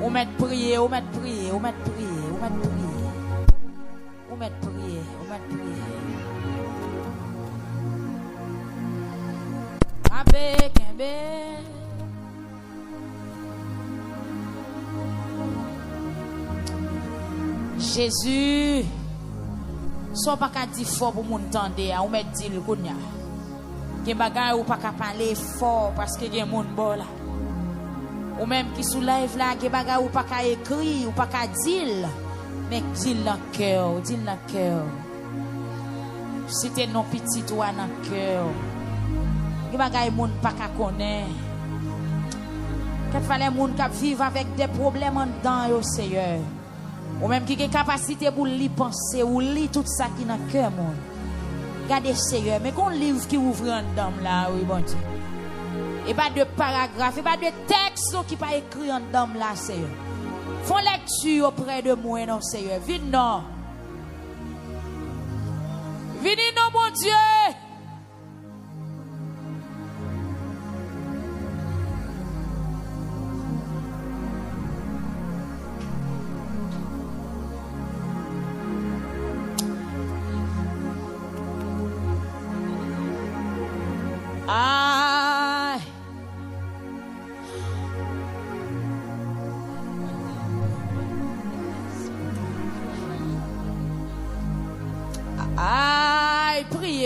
On met prier, on met prier, on met prier, on met prier. On met prier, on met prier. Avec un bé. Jésus, soit pas qu'à dire fort pour moun tande, on met dire le kounya. Gen bagay ou pas qu'à parler fort parce que gen moun bon là. Ou même qui soulève là, qui baga ou pas qu'à écrire, ou pas qu'à dire, mais dis dans le cœur, dis dans le cœur. Si t'es non petit, toi dans le cœur. Qui baga et moun pas qu'à connaître. Qu'il fallait moun qui vivre avec des problèmes en dedans, yo Seigneur. Ou même qui a capacité pour lui penser, ou lire tout ça qui dans le cœur, moun. Regardez Seigneur, mais qu'on livre qui ouvre en dedans là, oui bon Dieu. Et pas de paragraphe, et pas de texte qui pas écrit en dedans là, Seigneur. Font lecture auprès de moi, non, Seigneur. Viens, non. Viens, non, mon Dieu.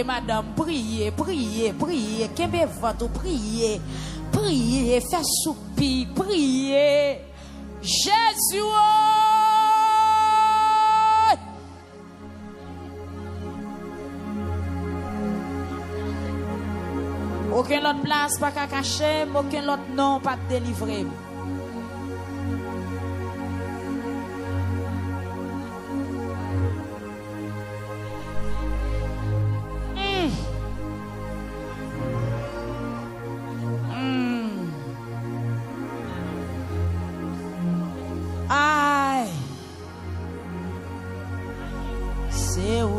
Madame, priez, priez, priez, qu'est-ce votre priez, priez, faites soupir, priez, Jésus. Aucun autre place pas qu'à cacher, aucun autre nom pas délivrer.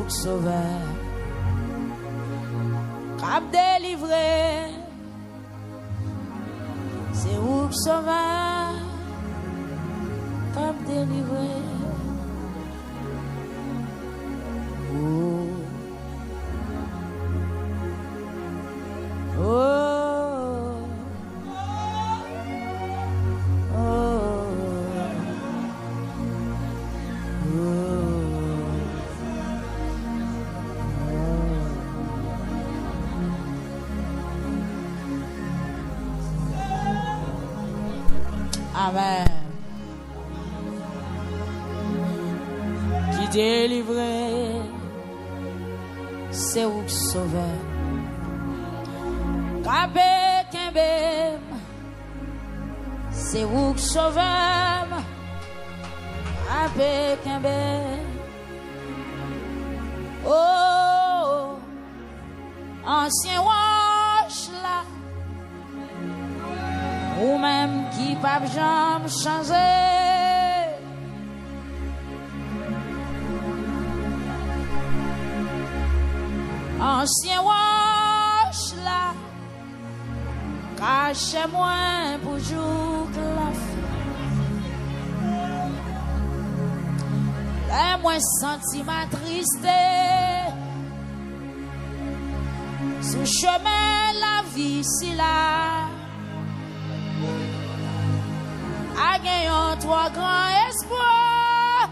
Sauveur, cap délivré, c'est où sauveur, cap délivré. Oh, oh, oh, Amen. Qui délivré, c'est où sauveur. Capé Kembe, c'est où sauveur. Capé Kembe. Oh, ancien wash là. Ou même qui pas jamais changer. Ancien wash là, cachez-moi pour jouer la Et moi senti ma tristesse. Sous chemin la vie si là. A gagné trois grands espoirs.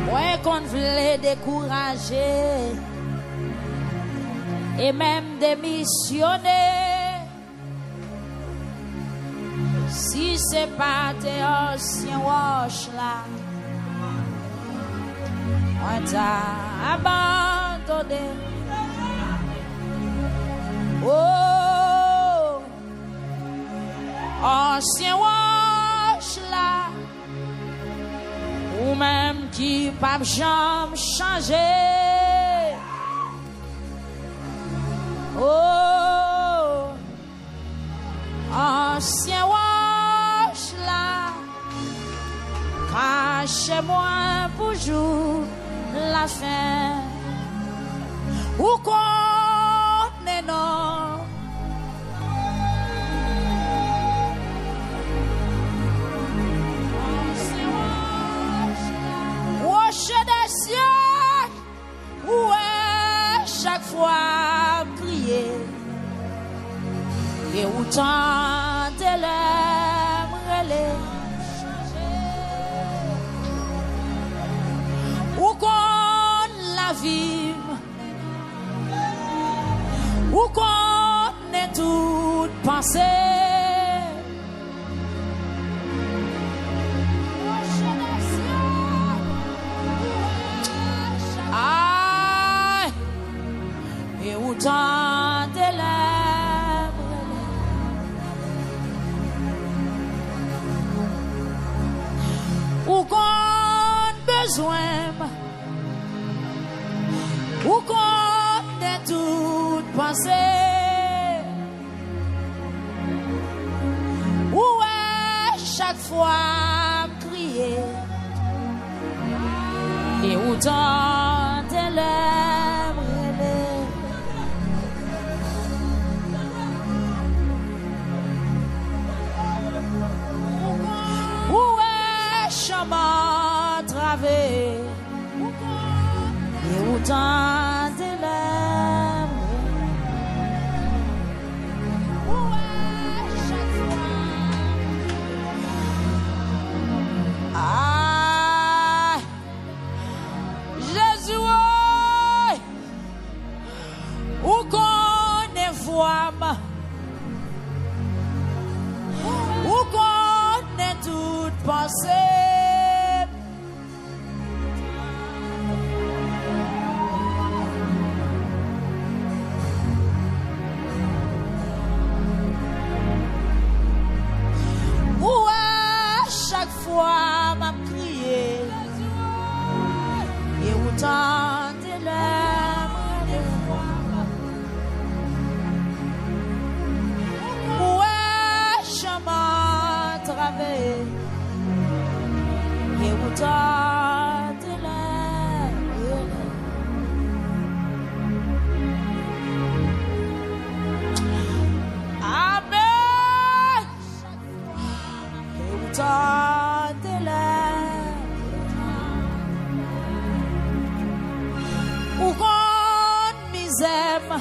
Moi qu'on voulait décourager et même démissionner. Si c'est pas tes anciens roches là, on t'a abandonné. Oh, ancien roche là, ou même qui pas jamais changé. Oh, ancien roche là, cachez-moi pour jour la fin. Ou qu'on est non. Roche des cieux, où est chaque fois crier. Et autant de l'aimer ou qu'on la vive ou qu'on ait toute pensée. Ah, et autant de ou qu'on besoin ou qu'on ait toute pensée. Où est chaque fois crier et autant de l'aimer. Où est chemin travé et autant de l'aimer. Où est chaque fois. Ah, Jésus, où qu'on est voix, où qu'on est toute pensée. M'a crié et autant de l'aimer. Où est chemin travé et autant de l'aimer. Amen. Et autant ou qu'on m'aime,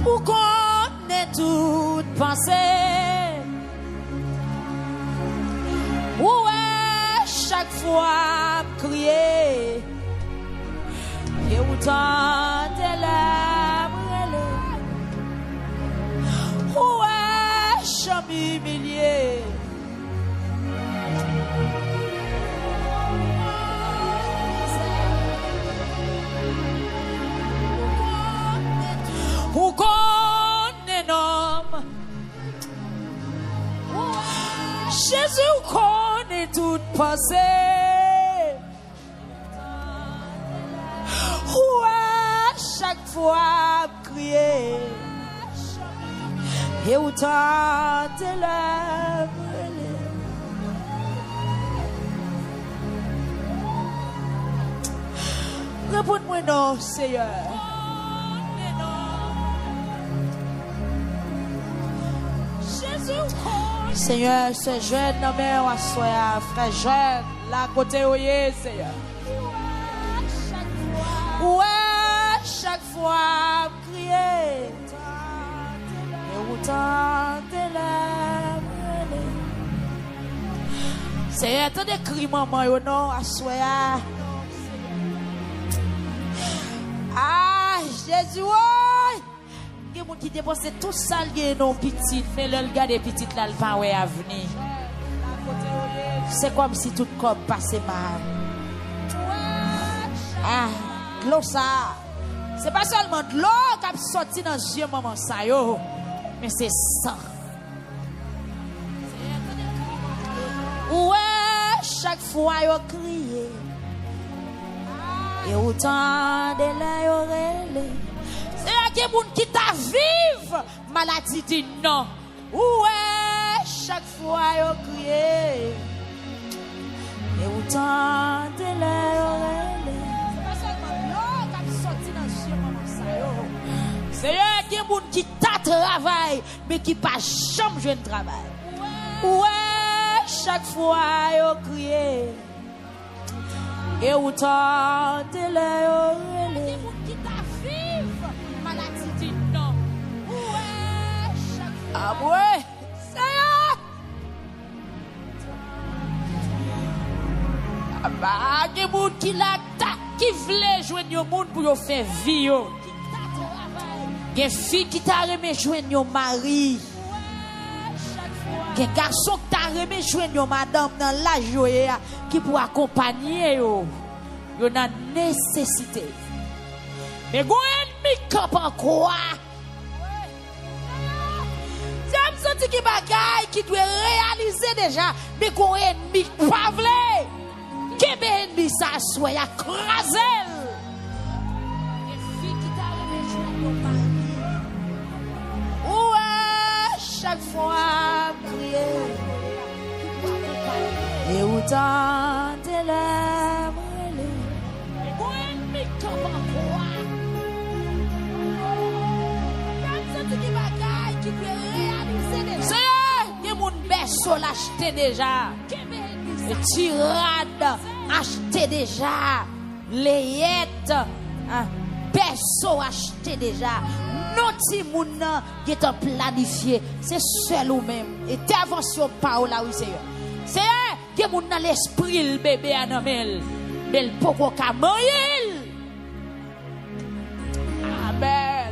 ou qu'on ait toute pensée. Où est chaque fois crier et autant de l'aimer. Où est jamais humilié. Où qu'on est homme, Jésus qu'on est toute pensée. Où est chaque fois crier et autant de l'aimer. Réponds-moi non, Seigneur. Seigneur, ce jeune homme à soi, frère jeune, là côté où Seigneur. Ouais, chaque fois, crier. Et autant de lèvres. Seigneur, t'as des cris, maman, yo non, à soi. Ah, Jésus, ouais. Il y a des gens qui dépensent tout ça, non petit, mais le gars des petites là, le pas ouais à venir. C'est comme si tout comme passait mal. Ah, l'eau ça. C'est pas seulement de l'eau qui a sorti dans les yeux, maman, ça yo, mais c'est sang. Ouais, chaque fois yo crié. Et autant de là yo relé. C'est là que moun qui t'a vive maladie dit non. Ouais, chaque fois yo crié. Et autant de là yo relé. C'est pas seulement l'eau qui a sorti dans le chien maman ça yo. C'est là que moun qui t'a travail mais qui pas jamais joué de travail. Ouais, chaque fois yo crié. Et autant de là yo relé. Ah ouais, c'est ça. Bah, des gens qui voulaient joindre au monde pour faire vie. Des filles qui t'a remis joindre au mari. Des garçons qui t'a remis joindre madame dans l'âge qui pour accompagner yo dans nécessité. Mais go ennemi camp en quoi? Senti qui bagaille qui doit réaliser déjà mais qu'on ennemi pas vle que ennemi ça soit écrasé ouais chaque fois prier et autant de lèvres mais qu'on ennemi comment quoi senti qui bagaille qui doit Seigneur, des moun berceau l'acheter déjà. Les tirades acheter déjà. Les yettes berceau acheter déjà. Notre moun qui est planifié, c'est seul ou même. Intervention par là oui Seigneur. Seigneur, des moun dans l'esprit le bébé anamel. Mais le poko ka moyel. Amen.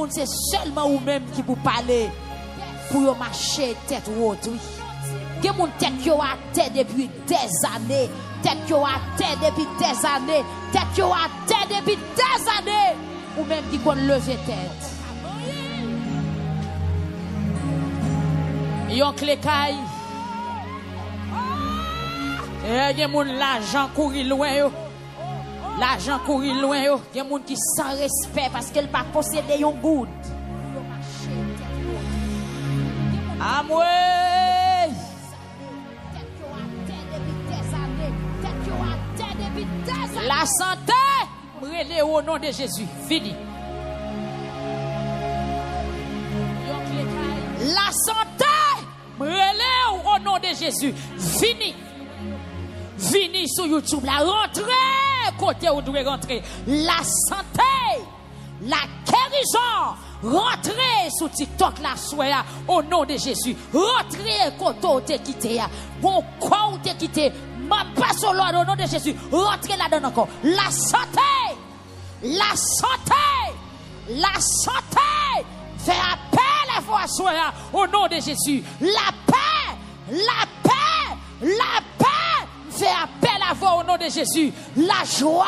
C'est seulement ou même qui vous parler pour marcher tête haute. Oui. Il y a des tête qui a tête depuis des années. Tête qui a tête depuis des années. Tête qui a tête depuis des années. Ou même qui ont levé tête. Yon clécaille. Il y a des gens l'argent courir loin. L'argent courir loin, il y a des gens qui sans respect parce qu'elle pas posséder un good. Amoué. La santé, relève au nom de Jésus. Fini. La santé, relève au nom de Jésus. Fini. Vini sur YouTube, la rentrée, côté où doit rentrer. La santé, la guérison, rentrez sur TikTok la soya au nom de Jésus. Rentrez côté où t'es quitté. Bon, quoi où t'es quitté. Ma passe au Lord au nom de Jésus. Rentrez là-dedans encore. La santé, la santé, la santé. Fais appel à vous soya au nom de Jésus. La paix, la paix, la paix. Fais appel à vous au nom de Jésus. La joie,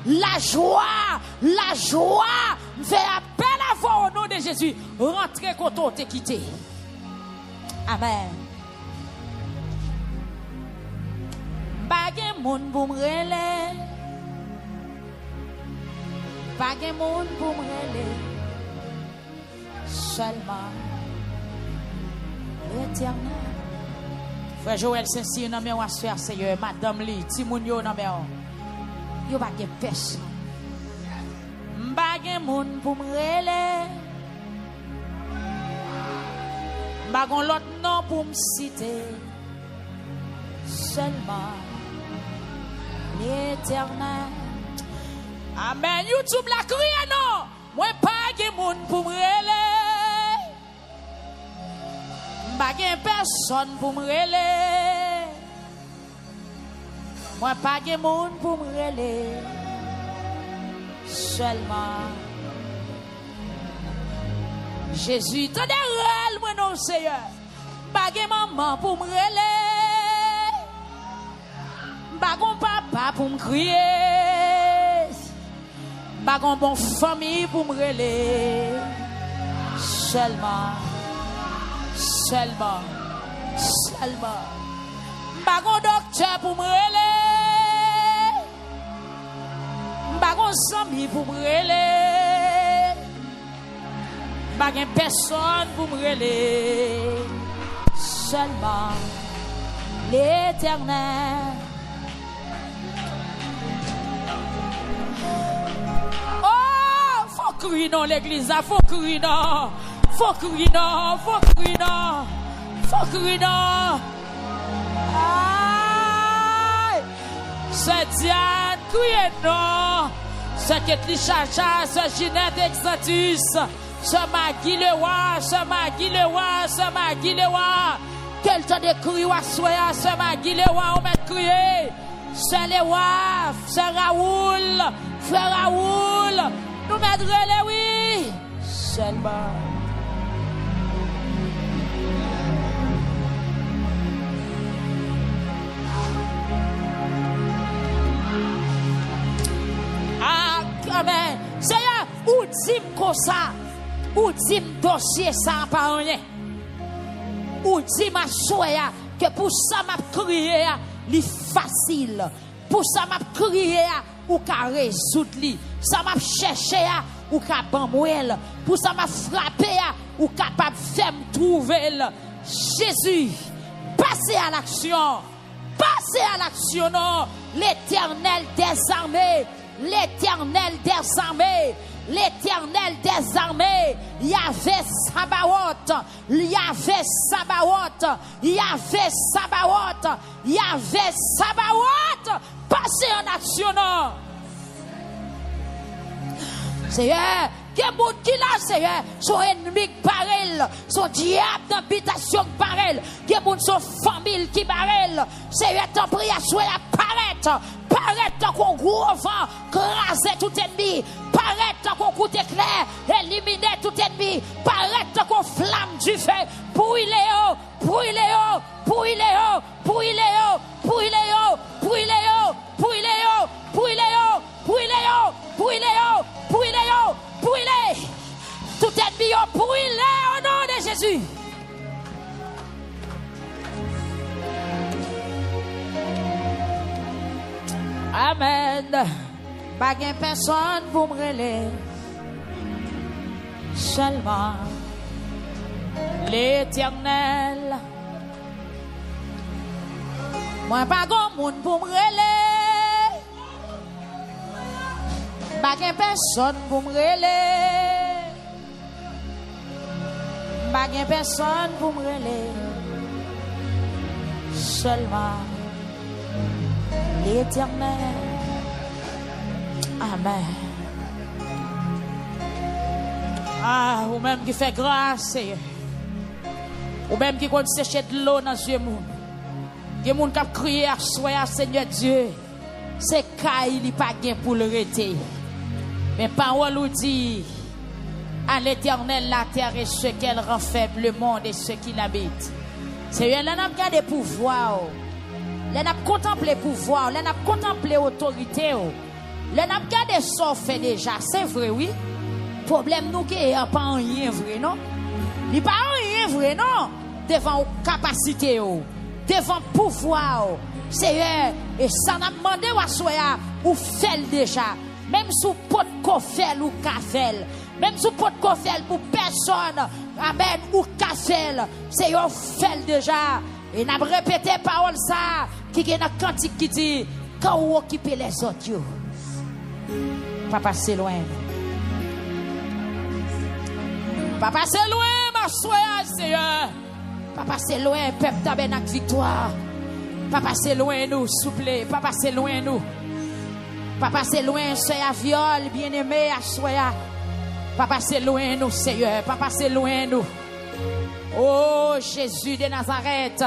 la joie, la joie. Fais appel à vous au nom de Jésus. Rentrez quand on t'a quitté. Amen. Pas de monde pour me relayer. Pas de monde pour me relayer. Seulement l'Éternel. Frère Joël Saint-Cyr, non mais on va se faire Seigneur, Madame Li, Timounio, non mais on. yo pas gen personne. M'pa gen moun pour m'rele. M'pa gon l'autre nom pour m'citer. Seulement l'Éternel. Amen. YouTube la crié non. Moi pas gen moun pour m'rele. M'pa gen personne pour m'rele. Moi pas gen moun pour m'rele. Seulement Jésus te derrière moi non Seigneur. M'pa gen maman pour m'rele. M'pa gen papa pour m'crier. M'pa gen bon famille pour m'rele. Seulement m'pa gen docteur pour m'rele. M'pa gen ami pour m'rele. M'pa gen personne pour m'rele. Seulement l'Éternel. Oh, faut crier dans l'église, faut crier dans. Faut crier non, faut crier non, faut crier non. Aïe, c'est Diane, criez non. C'est Ketli Chacha, c'est Ginette Exantus, c'est Magui le roi, c'est Magui le roi, c'est Magui le roi. Quel temps de crier à soya, c'est Magui le roi, on met crier. C'est le roi, c'est Raoul, frère Raoul. Nous mettre les oui. Seulement. Amen. Seigneur, ou dit comme ça, ou dit dossier ça pas rien. Ou dit ma soya que pour ça m'a crié, li facile. Pour ça m'a crié, ou ka résoudre li. Ça m'a cherché, ou ka bambouel. Pour ça m'a frappé, ou capable faire me trouver. Jésus, passez à l'action. Passez à l'action, non. L'Éternel des armées. L'Éternel des armées, l'Éternel des armées, Yahvé Sabaoth, Yahvé Sabaoth, Yahvé Sabaoth, Yahvé Sabaoth, passez en action, non. Seigneur, que monde qui là, Seigneur, son ennemi pareil, son diable d'habitation pareil, que monde son famille qui pareil, Seigneur, t'en prie à souhait apparaître. Paraître qu'on gros vent, craser tout ennemi. Paraître qu'on coup d'éclair, éliminer tout ennemi. Paraître qu'on flamme du feu. Brûlez-le, brûlez-le, brûlez-le, brûlez-le, brûlez-le, brûlez-le, brûlez-le, brûlez-le, brûlez-le, brûlez-le, brûlez-le, brûlez. Tout ennemi brûlé au nom de Jésus. Amen. Pas de personne pour me relayer. Seulement l'Éternel. Moi pas de monde pour me relayer. Pas de personne pour me relayer. Pas de personne pour me relayer. Seulement l'Éternel. Amen. Ah, ou même qui fait grâce, Seigneur. Ou même qui compte sécher de l'eau dans les yeux. Il y a des gens qui crient à soi, Seigneur Dieu. C'est qu'il n'y a pas de pour le rester. Mais parole nous dit à l'Éternel la terre et ce qu'elle renferme, le monde et ce qui l'habite. Seigneur, là, nous avons des pouvoirs. Là, nous avons contemplé le pouvoir. Là, nous avons contemplé l'autorité. Là, nous avons regardé ce qu'on fait déjà. C'est vrai, oui. Le problème, nous, qu'il n'y a pas rien vrai, non? Il n'y a pas rien vrai, non? Devant la capacité, devant le pouvoir. Seigneur, et ça n'a demandé à soi, ou fait déjà. Même sous pot qu'on fait ou café. Même sous pot qu'on fait pour personne. Amen, ou café. Seigneur, fait déjà. Et n'a répété parole ça, qui est dans le cantique qui dit, quand vous occupez les autres, Papa, c'est loin. Papa, c'est loin, ma soeur, Seigneur. Papa, c'est loin, peuple tabernacle victoire. Papa, c'est loin, nous, souple. Papa, c'est loin, nous. Papa, c'est loin, soeur, viol, bien-aimé, à soeur. Papa, c'est loin, nous, Seigneur. Papa, c'est loin, nous. Oh, Jésus de Nazareth.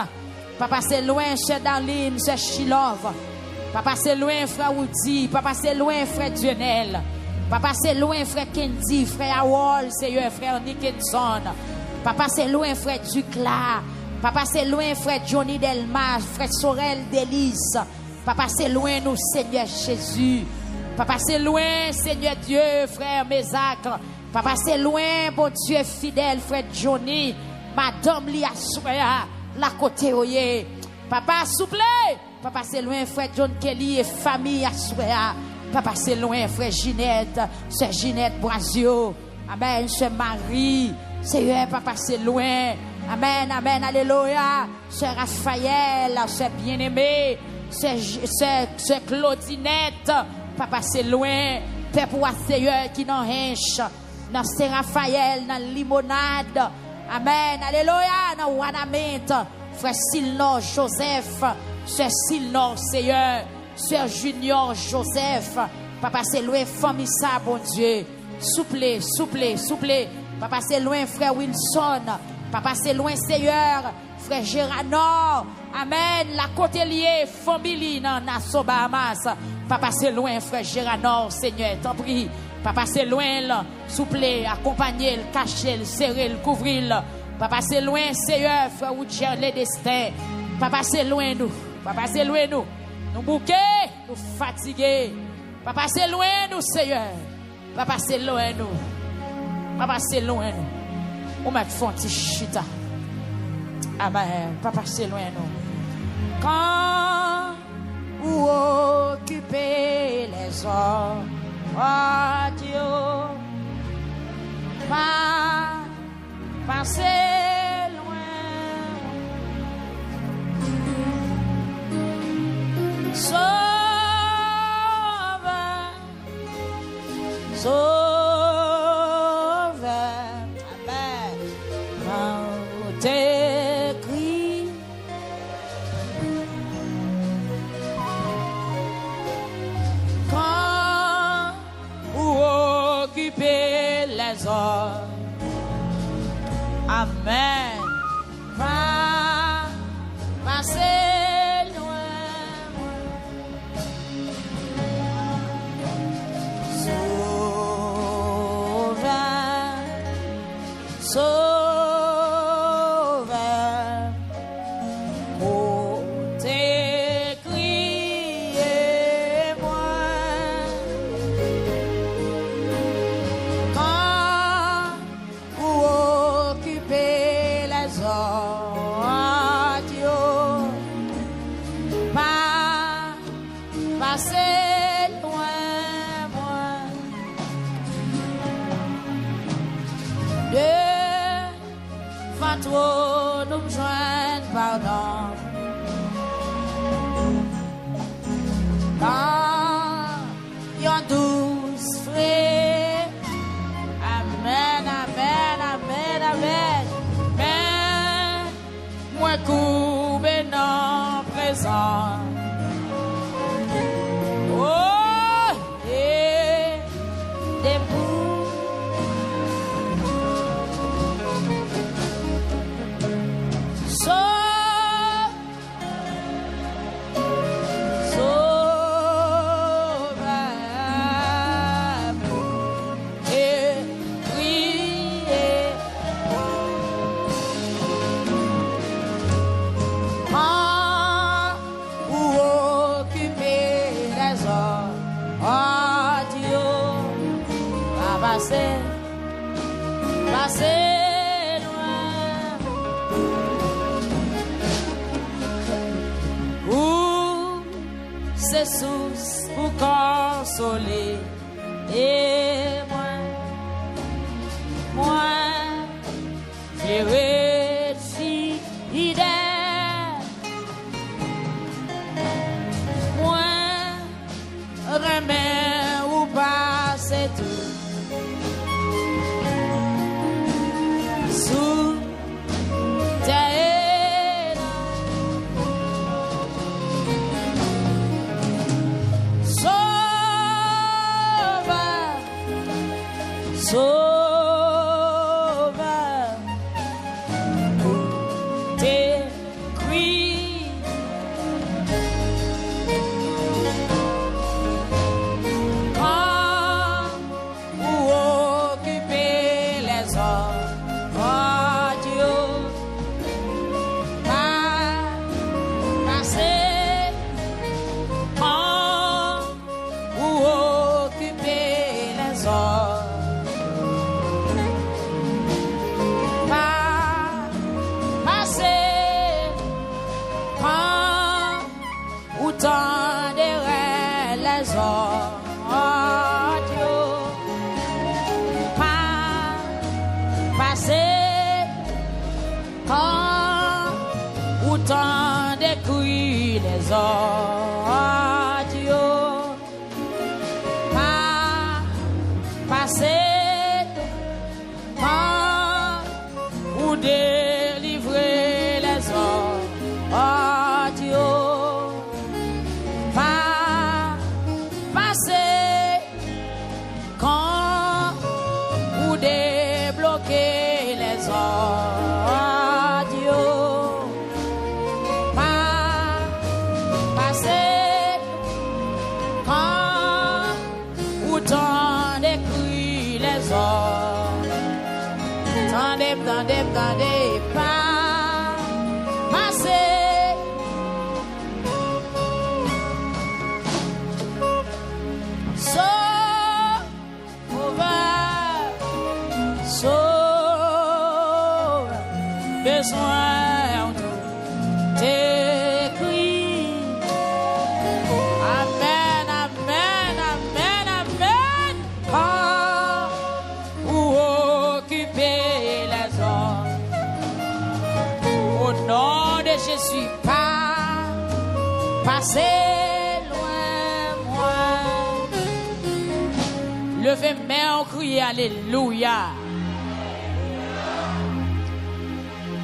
Papa, c'est loin, chère Darline, chère Chilov. Papa, c'est loin, frère Woody. Papa, c'est loin, frère Dionel. Papa, c'est loin, frère Kendi, frère Awol, Seigneur, frère Nickenson. Papa, c'est loin, frère Ducla. Papa, c'est loin, frère Johnny Delmas, frère Sorel Delis. Papa, c'est loin, nous, Seigneur Jésus. Papa, c'est loin, Seigneur Dieu, frère Mézac. Papa, c'est loin, bon Dieu fidèle, frère Johnny. Madame Lia Soya, la côté oye. Papa, souple. Papa, c'est loin, frère John Kelly et famille Soya. Papa, c'est loin, frère Ginette, sœur Ginette Boisio. Amen, sœur Marie. Seigneur, papa, c'est loin. Amen, amen, alléluia. Sœur Raphaël, sœur bien-aimée. Sœur Claudinette. Papa, c'est loin. Père pour Seigneur qui n'en hinche. Dans Sœur Raphaël, dans limonade. Amen, alléluia. Dans Wanamint. Frère Silnor Joseph. Sœur Silnor Seigneur. Sœur Junior Joseph, papa c'est loin, famille ça, bon Dieu. Souple, souple, souple. Papa c'est loin, frère Wilson. Papa c'est loin, Seigneur. Frère Gérard. Amen. La côté liée, famille, dans Nassau Bahamas. Papa c'est loin, frère Gérard, Seigneur. T'en prie. Papa c'est loin, là. Souple, accompagner, le cacher, le serrer, le couvrir. Papa c'est loin, Seigneur, frère Woodger, les destins. Papa c'est loin, nous. Papa c'est loin, nous. Nous bouquets, nous fatigués. Papa, c'est loin, nous, Seigneur. Papa, c'est loin, nous. Papa, c'est loin, nous. On m'a fait un petit chita. Amen. Papa, c'est loin, nous. Quand vous occupez les hommes, oh Dieu, passez loin. Sauveur, amen. Quand t'écris, quand vous occupez les hommes, amen. Passez. Jesus pour consoler et moi j'ai réussi idée moi remets ou pas tendrait les audios. Pas passer quand autant de cris les audios. Pas passer quand ou délivrer les audios. Pas passer quand ou débloquer les audios. Pas passer quand ou tant d'écrit les audios. Tendez, pas passer. Sauve, besoin de tes cris. Amen, amen, amen, amen. Ou occuper les hommes. Au nom de Jésus, pas passer loin moi. Levez main, on crie alléluia.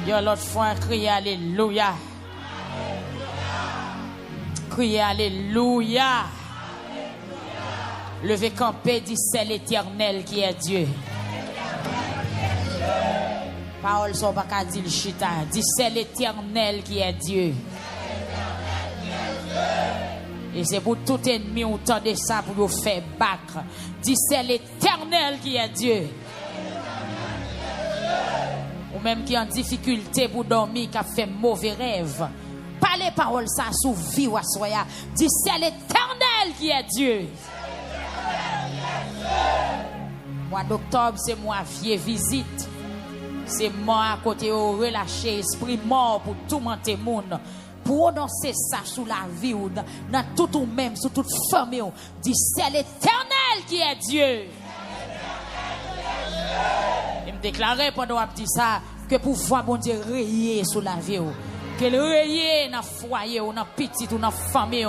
Yo l'autre fois, criez alléluia. Criez alléluia. Levez campé, dit c'est l'Éternel qui est Dieu. Parole sont pas qu'à dire le chita. Dit c'est l'Éternel qui est Dieu. Et c'est pour tout ennemi autant de ça pour vous faire battre. Dit c'est l'Éternel qui est Dieu. Ou même qui en difficulté pour dormir, qui a fait mauvais rêve. Parlez parole ça sous vie ou soya. Dit c'est l'Éternel qui est Dieu. Mois d'octobre, c'est mois vieux visite. C'est mort à côté au relâché, esprit mort pour tout le monde. Pour annoncer ça sous la vie ou dans tout ou même, sous toute famille. Dit c'est l'Éternel qui est Dieu. Il me déclarait pendant un petit ça que pour voir bon Dieu rayer sous la vie. Que le rayer dans le foyer ou dans le petit ou dans la famille.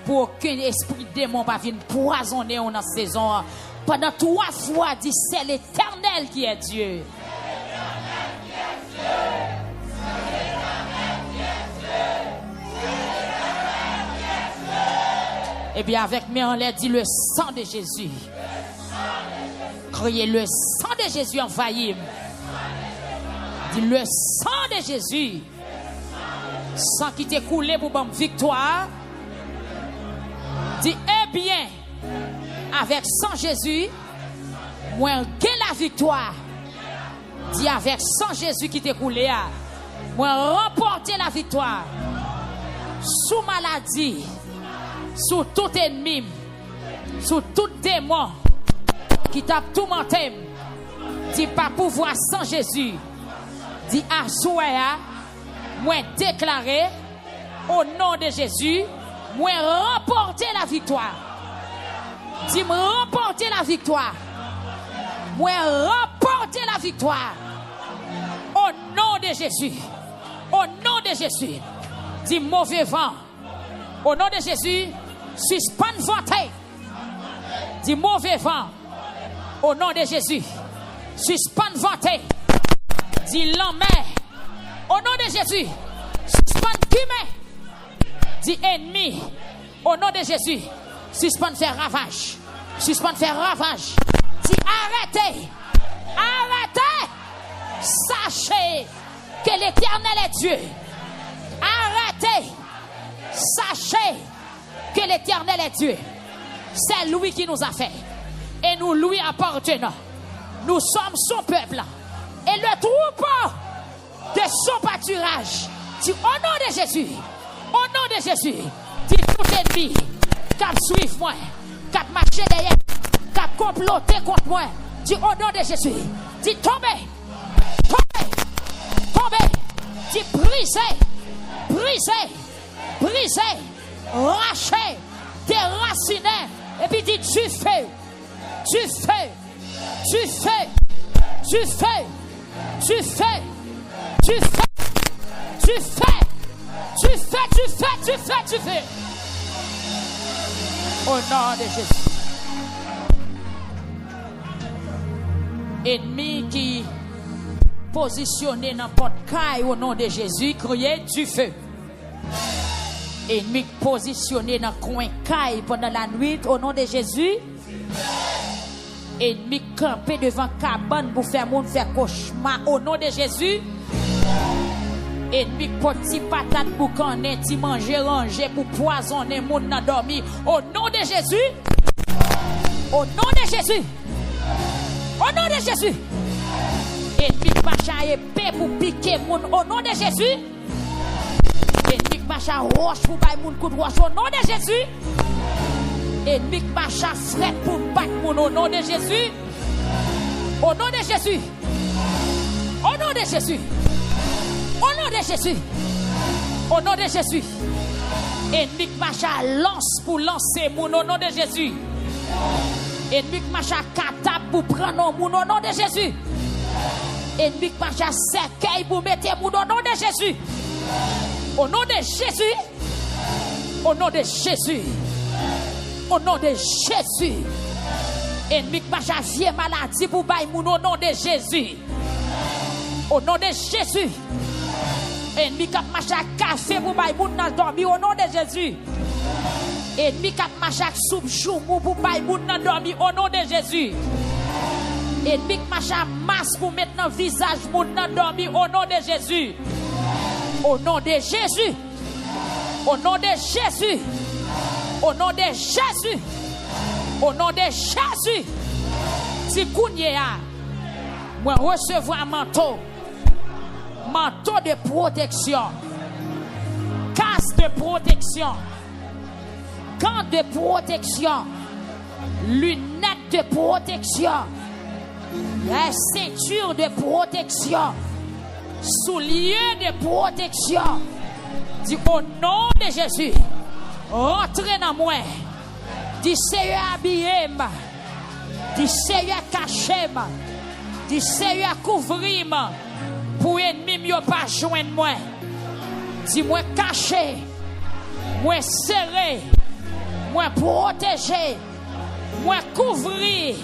Pour qu'un esprit démon ne vienne poisonner dans la saison. Pendant 3 fois, dit c'est l'Éternel qui est Dieu. Et bien avec mes en l'air, dit le sang de Jésus. Criez le sang de Jésus envahit. Dit le sang de Jésus. Sang qui t'est coulé pour bonne victoire. Dit eh bien, avec sang Jésus, moi j'ai la victoire. Dit avec sang Jésus qui t'est coulé, moi remporter la victoire. Sous maladie, sous tout ennemi, sous tout démon qui t'a tourmenté, dit pas pouvoir sans Jésus. Dit à souhait, moi déclarer au nom de Jésus, moi remporter la victoire. Dit moi remporter la victoire. Moi remporter la victoire. Au nom de Jésus. Au nom de Jésus. Dit mauvais vent. Au nom de Jésus, suspend venter. Dit mauvais vent. Au nom de Jésus, suspend venter. Dit l'enmer. Au nom de Jésus, suspend guillemets. Dit ennemi. Au nom de Jésus, suspend faire ravage. Suspend faire ravage. Dit arrêtez. Arrêtez. Sachez que l'Éternel est Dieu. Arrêtez. Sachez que l'Éternel est Dieu. C'est lui qui nous a fait. Et nous lui appartenons. Nous sommes son peuple. Et le troupeau de son pâturage. Dit au nom de Jésus. Au nom de Jésus. Dit tout ennemi. Cap suivre moi. Cap marcher derrière. Cap comploter contre moi. Dit au nom de Jésus. Dit tombez. Tombez. Tombez. Dit brisez. Brisez. Brisez. raché, déraciné. Et puis dit, tu fais. Au nom de Jésus. Ennemi qui positionné dans porte caille au nom de Jésus, criez du feu. Ennemi positionné dans coin caille pendant la nuit au nom de Jésus. Ennemi campé devant cabane pour faire monde faire cauchemar au nom de Jésus. Ennemi petit patate pour connaître, ti manger ranger pour poisonner monde dans dormi au nom de Jésus. Au nom de Jésus. Au nom de Jésus. Ennemi pacha épée pour piquer monde au nom de Jésus. Ennemi pacha roche pour bailler monde coup de roche au nom de Jésus. Ennemi pacha fret pour battre monde au nom de Jésus. Au nom de Jésus. Au nom de Jésus. Au nom de Jésus. Au nom de Jésus. Ennemi pacha lance pour lancer monde au nom de Jésus. Ennemi macha kata pour prendre mon au nom de Jésus. Ennemi macha cercueil pour mettre mon au nom de Jésus. Au nom de Jésus. Au nom de Jésus. Au nom de Jésus. Ennemi macha vieille maladie pour bailler mon au nom de Jésus. Au nom de Jésus. Ennemi macha café pour bailler mon dans dormir au nom de Jésus. Ennemi kap machak soupe choumou pour bailler moun nan dormi au nom de Jésus. Ennemi machak masque pour mettre dans visage moun nan dormi au nom de Jésus. Au nom de Jésus. Au nom de Jésus. Au nom de Jésus. Au nom de Jésus. Si kounye a, moi recevoir manteau de protection. Casque de protection. Gants de protection, lunettes de protection, ceinture de protection, souliers de protection. Dis au nom de Jésus, rentrez dans moi. Dis Seigneur habillez, dis Seigneur cachez, dis Seigneur couvrir pour ennemi mieux pas joindre moi. Dis moi caché, moi serré. Moi protéger, moi couvrir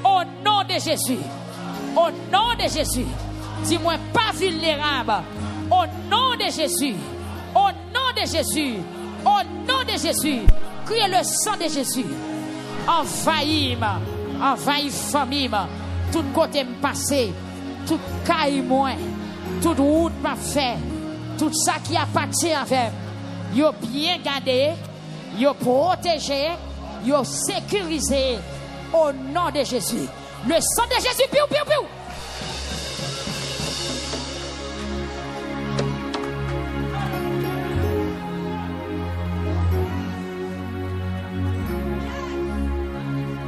au nom de Jésus. Au nom de Jésus. Dis-moi pas vulnérable. Au nom de Jésus. Au nom de Jésus. Au nom de Jésus. Criez le sang de Jésus. Envahis famille. Tout côté me passer. Tout caille moi. Toute route m'a fait. Tout ça qui appartient avec. Yo bien gardé. Yo protégé, yo sécurisé au nom de Jésus. Le sang de Jésus, piou, piou, piou.